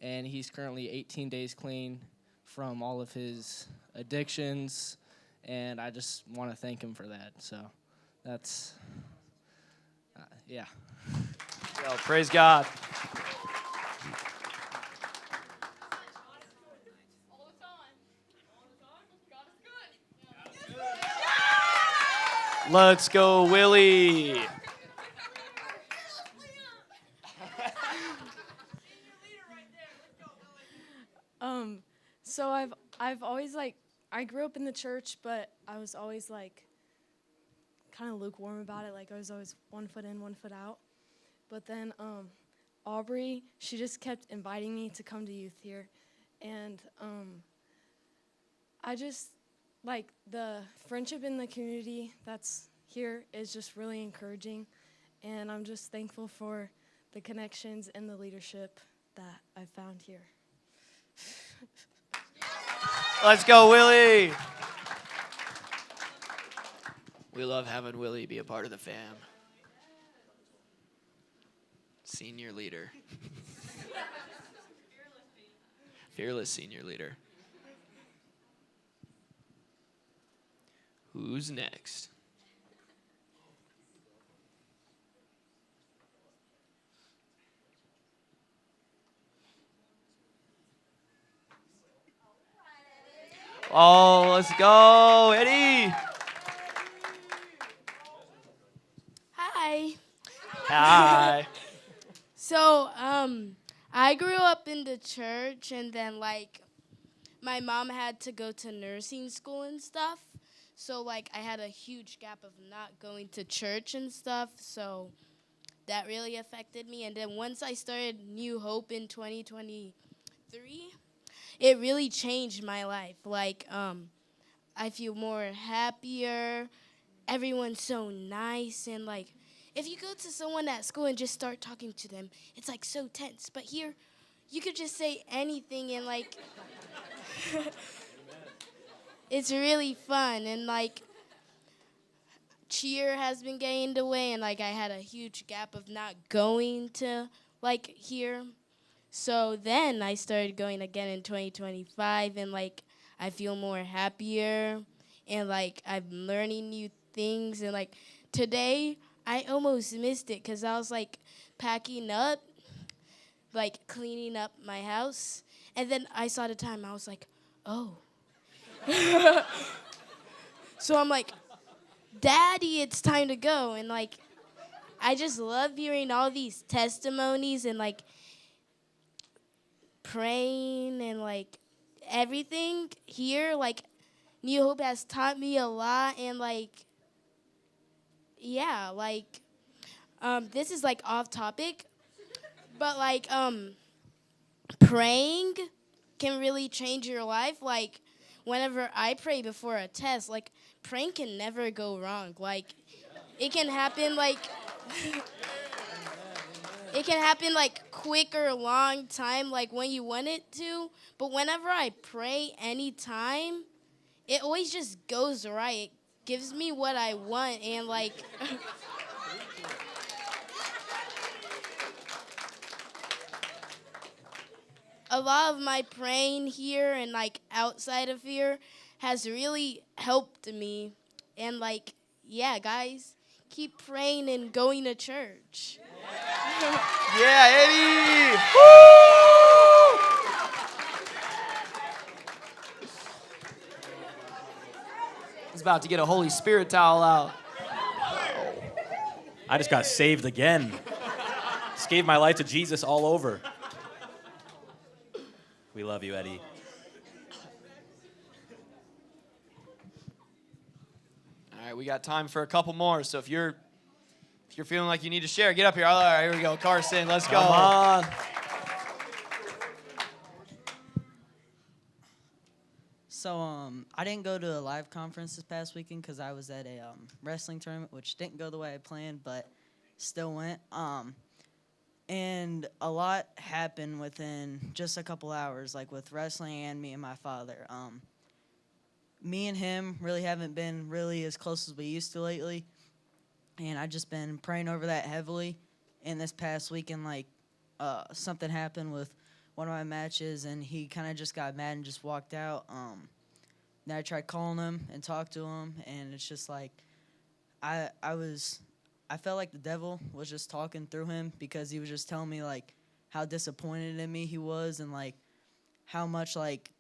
and he's currently 18 days clean from all of his addictions, and I just want to thank him for that. So that's, yeah. Well, praise God. Let's go, Willie. So I've always like, I grew up in the church, but I was always like kind of lukewarm about it. Like I was always 1 foot in, 1 foot out. But then Aubrey, she just kept inviting me to come to youth here. And I just, like, the friendship in the community that's here is just really encouraging. And I'm just thankful for the connections and the leadership that I found here. Let's go, Willie. We love having Willie be a part of the fam. Senior leader. Fearless senior leader. Who's next? Oh, let's go, Eddie. Hi. Hi. So, I grew up in the church, and then, like, my mom had to go to nursing school and stuff. So, like, I had a huge gap of not going to church and stuff. So, that really affected me. And then once I started New Hope in 2023, it really changed my life. Like, I feel more happier. Everyone's so nice, and like, if you go to someone at school and just start talking to them, it's like so tense. But here, you could just say anything, and like, it's really fun. And like, cheer has been gained away, and like, I had a huge gap of not going to like here. So then I started going again in 2025, and like, I feel more happier, and like, I'm learning new things. And like, today I almost missed it because I was like packing up, like cleaning up my house, and then I saw the time. I was like, oh. So I'm like, Daddy, it's time to go. And like, I just love hearing all these testimonies and like praying and like everything here. Like, New Hope has taught me a lot. And like, yeah, like, this is like off topic, but like, praying can really change your life. Like, whenever I pray before a test, like, praying can never go wrong. Like, it can happen like it can happen like quick or long time, like when you want it to. But whenever I pray anytime, it always just goes right. It gives me what I want, and like a lot of my praying here and like outside of here has really helped me. And like, yeah, guys, keep praying and going to church. Yeah, Eddie! He's about to get a Holy Spirit towel out. I just got saved again. Just gave my life to Jesus all over. We love you, Eddie. All right, we got time for a couple more. So if you're feeling like you need to share, get up here. All right, here we go. Carson, let's go. Come on. So I didn't go to a live conference this past weekend because I was at a wrestling tournament, which didn't go the way I planned, but still went. And a lot happened within just a couple hours, like with wrestling and me and my father. Me and him really haven't been really as close as we used to lately, and I've just been praying over that heavily. And this past weekend, like, something happened with one of my matches, and he kind of just got mad and just walked out. Then I tried calling him and talked to him, and it's just like I felt like the devil was just talking through him because he was just telling me like how disappointed in me he was, and like how much like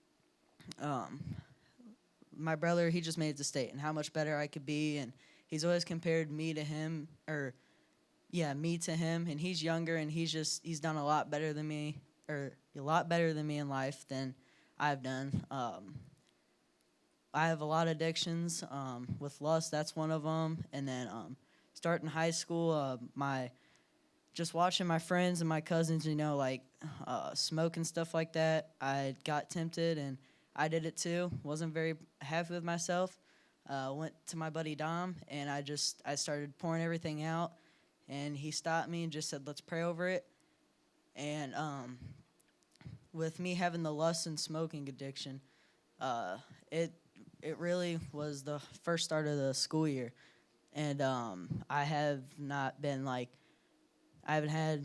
my brother, he just made the state and how much better I could be. And he's always compared me to him, me to him, and he's younger, and he's done a lot better than me, or a lot better than me in life than I've done. I have a lot of addictions. With lust, that's one of them. And then starting high school, just watching my friends and my cousins, like smoke and stuff like that, I got tempted and I did it too. Wasn't very happy with myself. Went to my buddy Dom and I started pouring everything out, and he stopped me and just said, "Let's pray over it." And with me having the lust and smoking addiction, it really was the first start of the school year, and I have not been I haven't had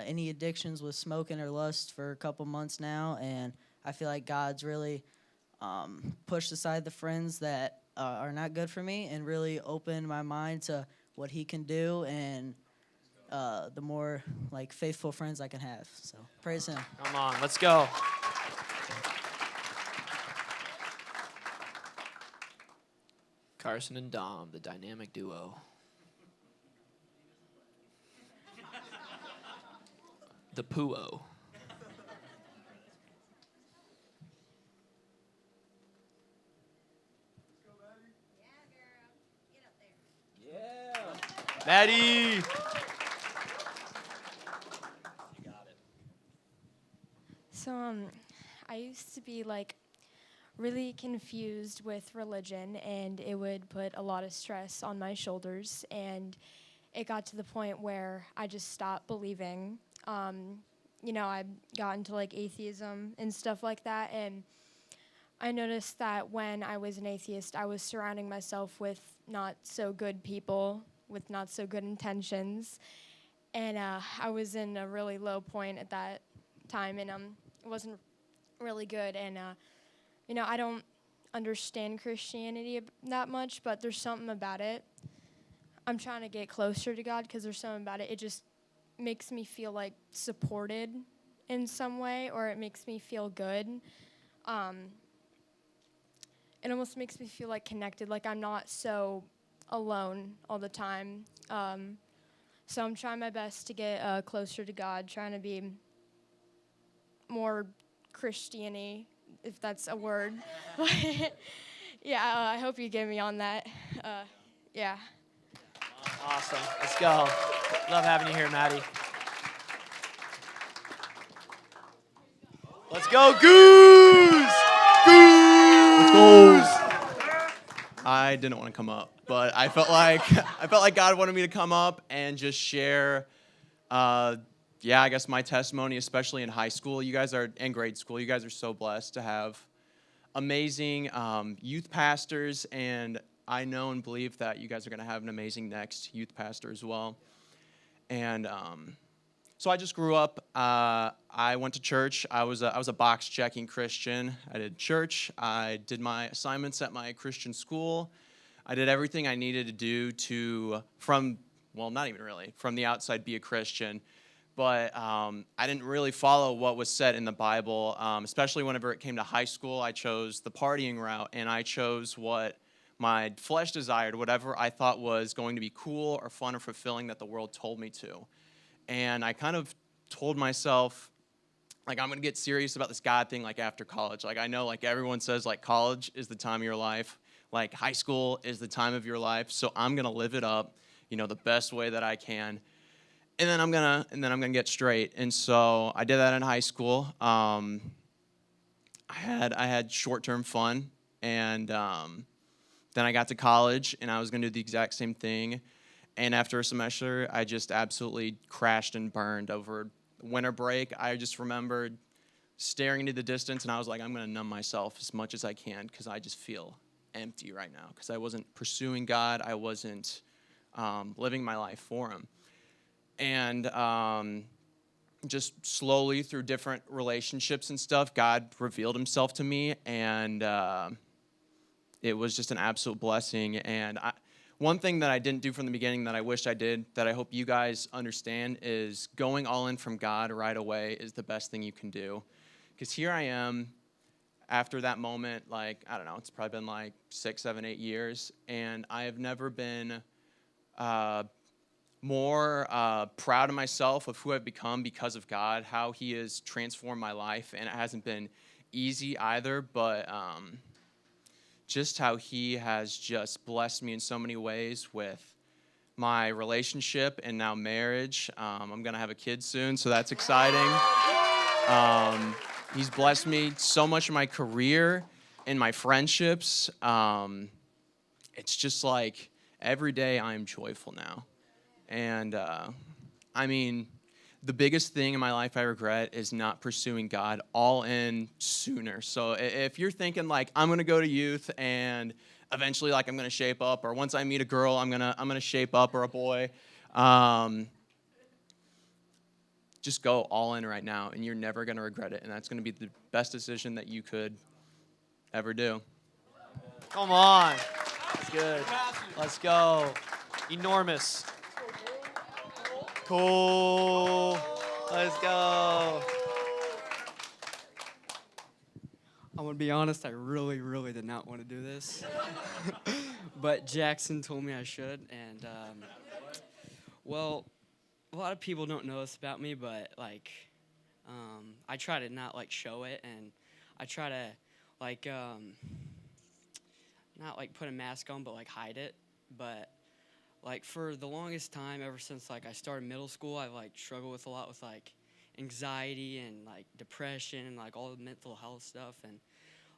any addictions with smoking or lust for a couple months now, and I feel like God's really pushed aside the friends that are not good for me and really opened my mind to what He can do and the more faithful friends I can have. So praise Him. Come on, let's go. Carson and Dom, the dynamic duo. The Puo. Maddie. So I used to be really confused with religion, and it would put a lot of stress on my shoulders, and it got to the point where I just stopped believing. I got into atheism and stuff like that, and I noticed that when I was an atheist, I was surrounding myself with not so good people with not so good intentions, and I was in a really low point at that time, and it wasn't really good. And I don't understand Christianity that much, but there's something about it. I'm trying to get closer to God because there's something about it. It just makes me feel supported in some way, or it makes me feel good. It almost makes me feel connected, I'm not so alone all the time. So I'm trying my best to get closer to God, trying to be more Christian-y, if that's a word. Yeah, I hope you get me on that. Yeah. Awesome. Let's go. Love having you here, Maddie. Let's go, Goose! Goose! I didn't want to come up, but I felt like God wanted me to come up and just share, I guess my testimony, especially in high school. You guys are in grade school. You guys are so blessed to have amazing youth pastors, and I know and believe that you guys are going to have an amazing next youth pastor as well. And so I just grew up. I went to church. I was a box checking Christian. I did church. I did my assignments at my Christian school. I did everything I needed to do from the outside be a Christian. But I didn't really follow what was said in the Bible, especially whenever it came to high school. I chose the partying route, and I chose what my flesh desired, whatever I thought was going to be cool or fun or fulfilling that the world told me to. And I kind of told myself, I'm going to get serious about this God thing, after college. I know, everyone says, college is the time of your life. High school is the time of your life. So I'm going to live it up, the best way that I can. And then I'm gonna get straight. And so I did that in high school. I had short-term fun, and then I got to college, and I was gonna do the exact same thing. And after a semester, I just absolutely crashed and burned over winter break. I just remembered staring into the distance, and I was like, I'm gonna numb myself as much as I can because I just feel empty right now because I wasn't pursuing God. I wasn't living my life for Him. And just slowly through different relationships and stuff, God revealed Himself to me, and it was just an absolute blessing. And one thing that I didn't do from the beginning that I wish I did, that I hope you guys understand, is going all in from God right away is the best thing you can do. Because here I am, after that moment, it's probably been 6, 7, 8 years, and I have never been more proud of myself of who I've become because of God, how He has transformed my life. And it hasn't been easy either, but just how he has just blessed me in so many ways with my relationship and now marriage. I'm going to have a kid soon, so that's exciting. He's blessed me so much in my career, in my friendships. It's just like every day I am joyful now. And I mean, the biggest thing in my life I regret is not pursuing God all in sooner. So if you're thinking like, I'm going to go to youth and eventually like I'm going to shape up, or once I meet a girl, I'm going to shape up, or a boy, just go all in right now and you're never going to regret it. And that's going to be the best decision that you could ever do. Come on. That's good. Let's go. Enormous. Cool. Let's go. I'm gonna be honest, I really, really did not want to do this. But Jackson told me I should, and well, a lot of people don't know this about me, but like, I try to not like show it, and I try to like not like put a mask on, but like hide it. But like for the longest time, ever since like I started middle school, I've like struggled with a lot with like anxiety and like depression and like all the mental health stuff, and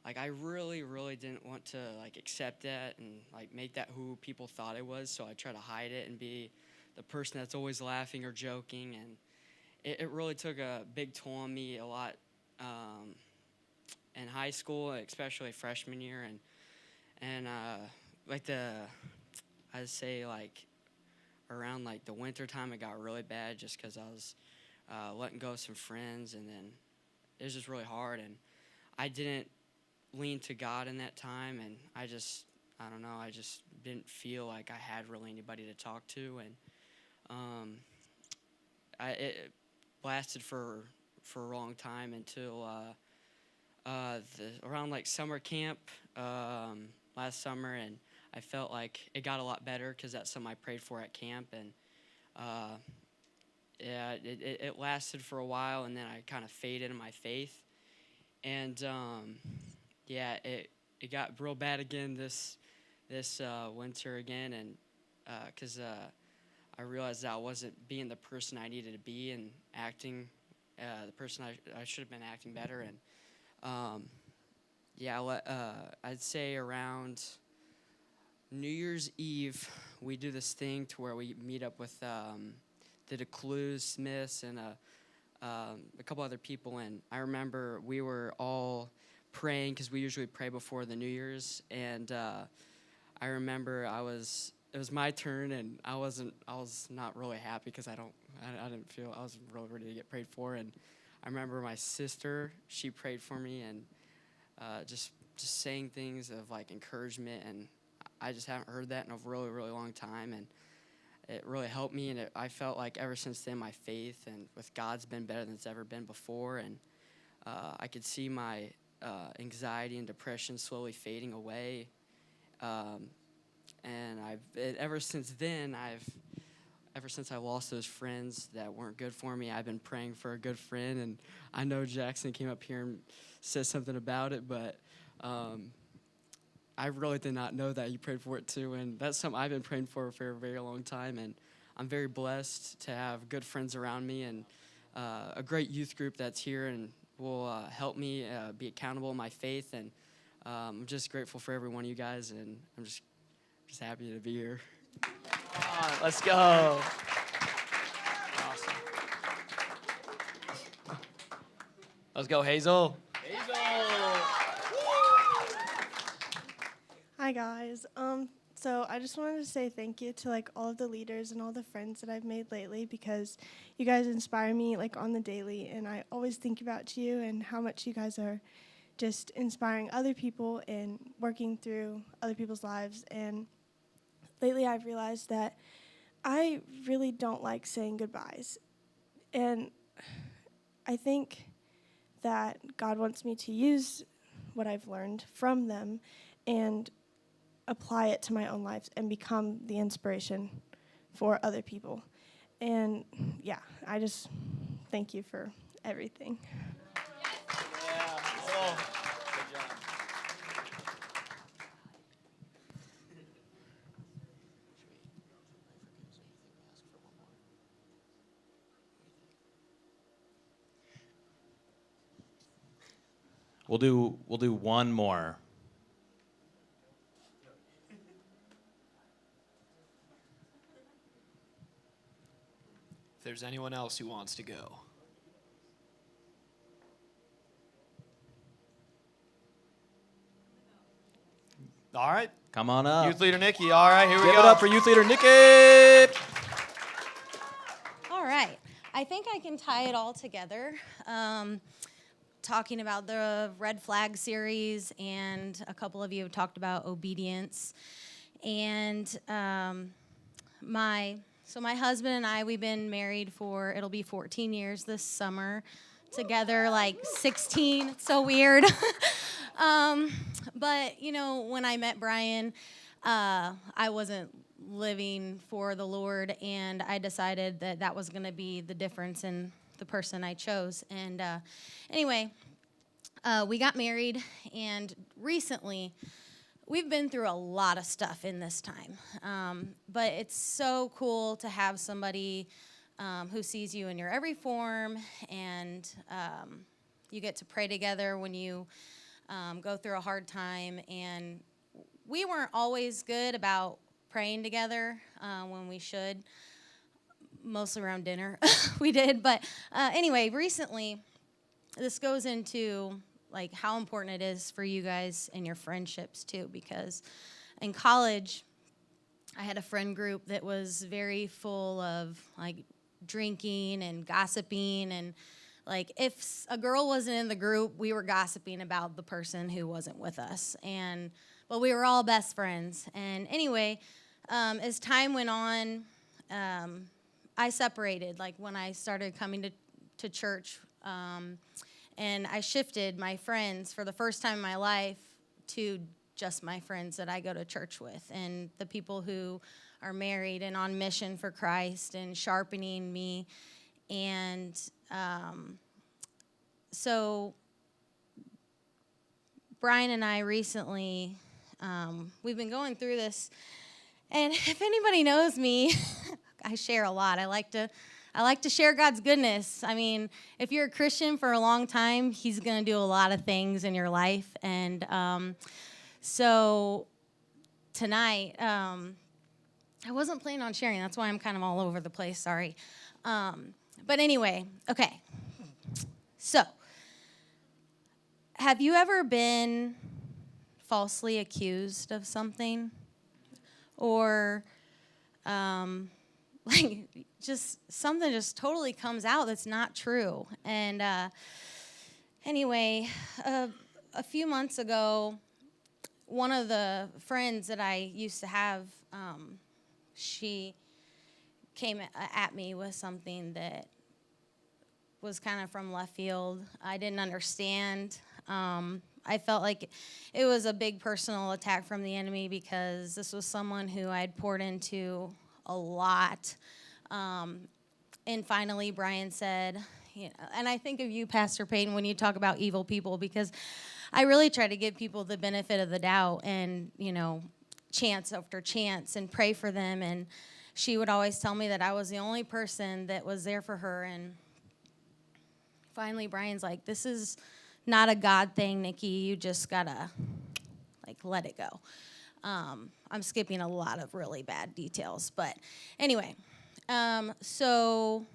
like I really, really didn't want to like accept that and like make that who people thought I was. So I try to hide it and be the person that's always laughing or joking, and it really took a big toll on me a lot in high school, especially freshman year, and like I'd say like around like the winter time it got really bad just because I was letting go of some friends, and then it was just really hard, and I didn't lean to God in that time, and I don't know, I just didn't feel like I had really anybody to talk to, and it lasted for a long time until around like summer camp last summer, and I felt like it got a lot better because that's something I prayed for at camp, and yeah, it lasted for a while, and then I kind of faded in my faith, and yeah, it got real bad again this winter again, and because I realized that I wasn't being the person I needed to be and acting the person I should have been acting better, and yeah, I'd say around New Year's Eve, we do this thing to where we meet up with the DeCluse, Smiths, and a couple other people. And I remember we were all praying because we usually pray before the New Year's. And I remember it was my turn, and I was not really happy because I didn't feel I was really ready to get prayed for. And I remember my sister, she prayed for me, and just saying things of like encouragement, and I just haven't heard that in a really, really long time, and it really helped me, and I felt like ever since then my faith and with God's been better than it's ever been before, and I could see my anxiety and depression slowly fading away, and ever since then, ever since I lost those friends that weren't good for me, I've been praying for a good friend, and I know Jackson came up here and said something about it, but I really did not know that you prayed for it too, and that's something I've been praying for a very long time, and I'm very blessed to have good friends around me, and a great youth group that's here and will help me be accountable in my faith, and I'm just grateful for every one of you guys, and I'm just happy to be here. Come on, let's go. Awesome. Let's go, Hazel. Hi guys. So I just wanted to say thank you to like all of the leaders and all the friends that I've made lately, because you guys inspire me like on the daily, and I always think about you and how much you guys are just inspiring other people and working through other people's lives. And lately I've realized that I really don't like saying goodbyes, and I think that God wants me to use what I've learned from them and apply it to my own life and become the inspiration for other people. And yeah, I just thank you for everything. We'll do one more. If there's anyone else who wants to go. All right. Come on up. Youth leader Nikki. All right, here we Give go. it up for youth leader Nikki. All right. I think I can tie it all together. Talking about the Red Flag series, and a couple of you have talked about obedience. And my husband and I, we've been married for, it'll be 14 years this summer. Together, like 16. It's so weird. But, you know, when I met Brian, I wasn't living for the Lord, and I decided that that was going to be the difference in the person I chose. And anyway, we got married, and recently we've been through a lot of stuff in this time. But it's so cool to have somebody who sees you in your every form, and you get to pray together when you go through a hard time. And we weren't always good about praying together when we should, mostly around dinner we did. But anyway, recently, this goes into like how important it is for you guys and your friendships too, because in college, I had a friend group that was very full of like drinking and gossiping, and like if a girl wasn't in the group, we were gossiping about the person who wasn't with us. But we were all best friends. And anyway, as time went on, I separated, like when I started coming to church, and I shifted my friends for the first time in my life to just my friends that I go to church with, and the people who are married and on mission for Christ and sharpening me. And so Brian and I recently, we've been going through this, and if anybody knows me, I share a lot. I like to share God's goodness. I mean, if you're a Christian for a long time, He's going to do a lot of things in your life. And so tonight, I wasn't planning on sharing. That's why I'm kind of all over the place. Sorry. But anyway, okay. So, have you ever been falsely accused of something? Or like just something just totally comes out that's not true? And anyway, a few months ago, one of the friends that I used to have, she came at me with something that was kind of from left field. I didn't understand. I felt like it was a big personal attack from the enemy, because this was someone who I'd poured into a lot. And finally, Brian said, you know, and I think of you, Pastor Peyton, when you talk about evil people, because I really try to give people the benefit of the doubt and, you know, chance after chance and pray for them. And she would always tell me that I was the only person that was there for her. And finally, Brian's like, this is not a God thing, Nikki. You just gotta, like, let it go. I'm skipping a lot of really bad details. But anyway, so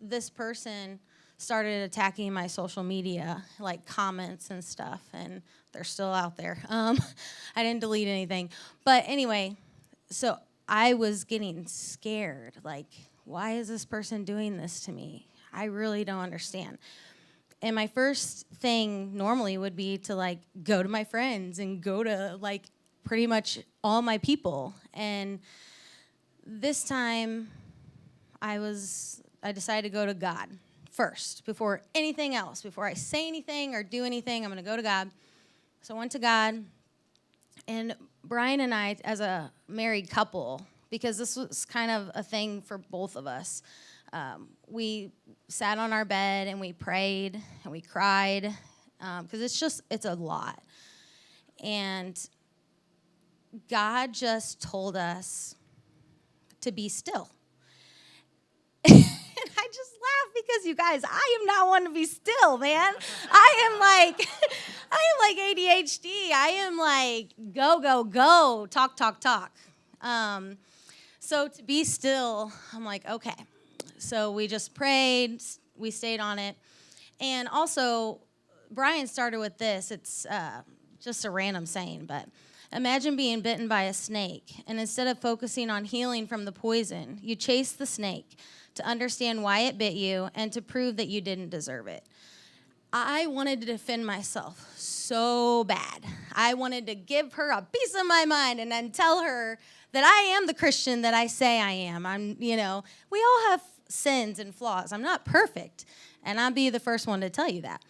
this person started attacking my social media, like comments and stuff, and they're still out there. I didn't delete anything. But anyway, so I was getting scared. Like, why is this person doing this to me? I really don't understand. And my first thing normally would be to, like, go to my friends and go to, like, pretty much all my people. And this time, I decided to go to God first, before anything else. Before I say anything or do anything, I'm going to go to God. So I went to God. And Brian and I, as a married couple, because this was kind of a thing for both of us, we sat on our bed and we prayed and we cried, because it's a lot. And God just told us to be still. And I just laugh because you guys, I am not one to be still, man. I am like, I am like ADHD. I am like, go, go, go, talk, talk, talk. So to be still, I'm like, okay. So we just prayed, we stayed on it. And also, Brian started with this. It's just a random saying, but imagine being bitten by a snake, and instead of focusing on healing from the poison, you chase the snake to understand why it bit you and to prove that you didn't deserve it. I wanted to defend myself so bad. I wanted to give her a piece of my mind and then tell her that I am the Christian that I say I am. We all have sins and flaws. I'm not perfect, and I'll be the first one to tell you that.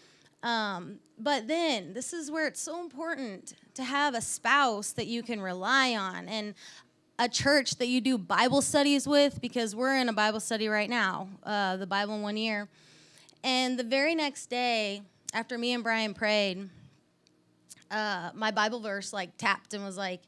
But then, this is where it's so important to have a spouse that you can rely on and a church that you do Bible studies with, because we're in a Bible study right now, the Bible in 1 year. And the very next day, after me and Brian prayed, my Bible verse tapped and was like,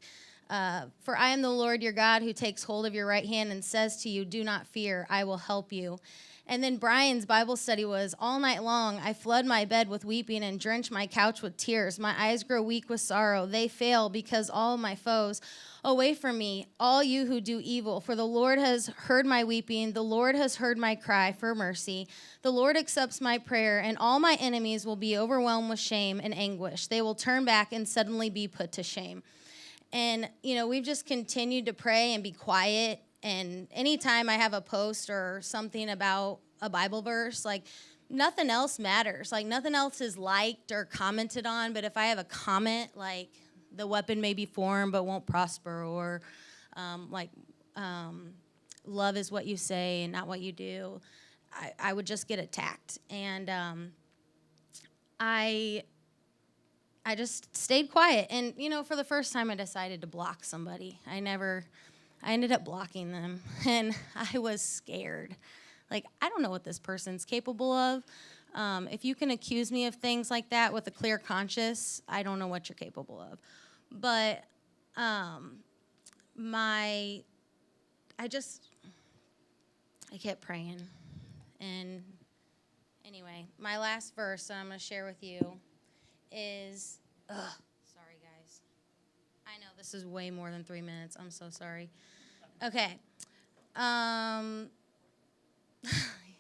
for I am the Lord your God who takes hold of your right hand and says to you, do not fear, I will help you. And then Brian's Bible study was, all night long I flood my bed with weeping and drench my couch with tears. My eyes grow weak with sorrow. They fail because all my foes away from me, all you who do evil. For the Lord has heard my weeping. The Lord has heard my cry for mercy. The Lord accepts my prayer, and all my enemies will be overwhelmed with shame and anguish. They will turn back and suddenly be put to shame. And, we've just continued to pray and be quiet. And anytime I have a post or something about a Bible verse, nothing else matters. Nothing else is liked or commented on. But if I have a comment, the weapon may be formed but won't prosper, or love is what you say and not what you do, I would just get attacked. And I just stayed quiet. And, for the first time, I decided to block somebody. I ended up blocking them, and I was scared. I don't know what this person's capable of. If you can accuse me of things like that with a clear conscience, I don't know what you're capable of. But I kept praying. And anyway, my last verse that I'm going to share with you is, sorry guys. I know this is way more than 3 minutes. I'm so sorry. Okay.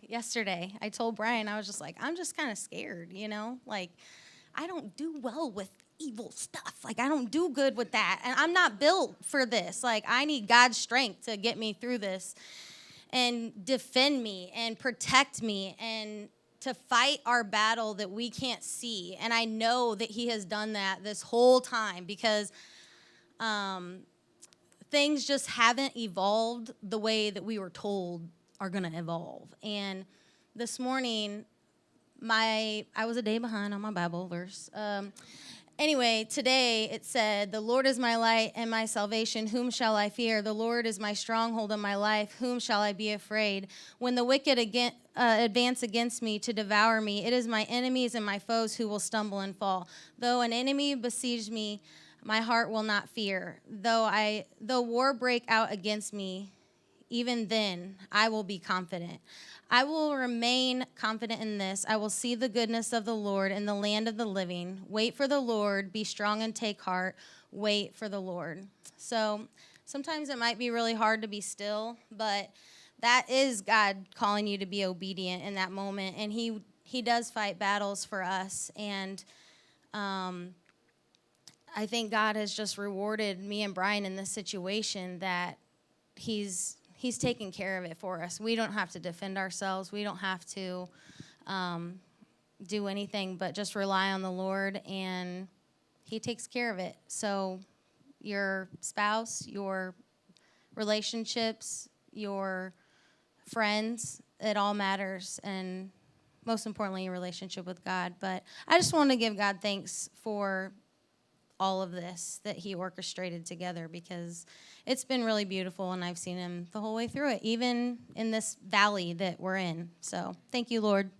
Yesterday, I told Brian, I was just like, I'm just kind of scared, I don't do well with evil stuff. I don't do good with that. And I'm not built for this. I need God's strength to get me through this and defend me and protect me and to fight our battle that we can't see. And I know that he has done that this whole time, because things just haven't evolved the way that we were told are going to evolve. And this morning, I was a day behind on my Bible verse. Anyway, today it said, the Lord is my light and my salvation. Whom shall I fear? The Lord is my stronghold and my life. Whom shall I be afraid? When the wicked advance against me to devour me, it is my enemies and my foes who will stumble and fall. Though an enemy besiege me, my heart will not fear. Though war break out against me, even then I will be confident. I will remain confident in this. I will see the goodness of the Lord in the land of the living. Wait for the Lord. Be strong and take heart. Wait for the Lord. So sometimes it might be really hard to be still, but that is God calling you to be obedient in that moment. And he does fight battles for us. And I think God has just rewarded me and Brian in this situation, that He's taking care of it for us. We don't have to defend ourselves. We don't have to do anything but just rely on the Lord, and He takes care of it. So your spouse, your relationships, your friends, it all matters, and most importantly, your relationship with God. But I just want to give God thanks for all of this that He orchestrated together, because it's been really beautiful, and I've seen Him the whole way through it, even in this valley that we're in. So thank you, Lord.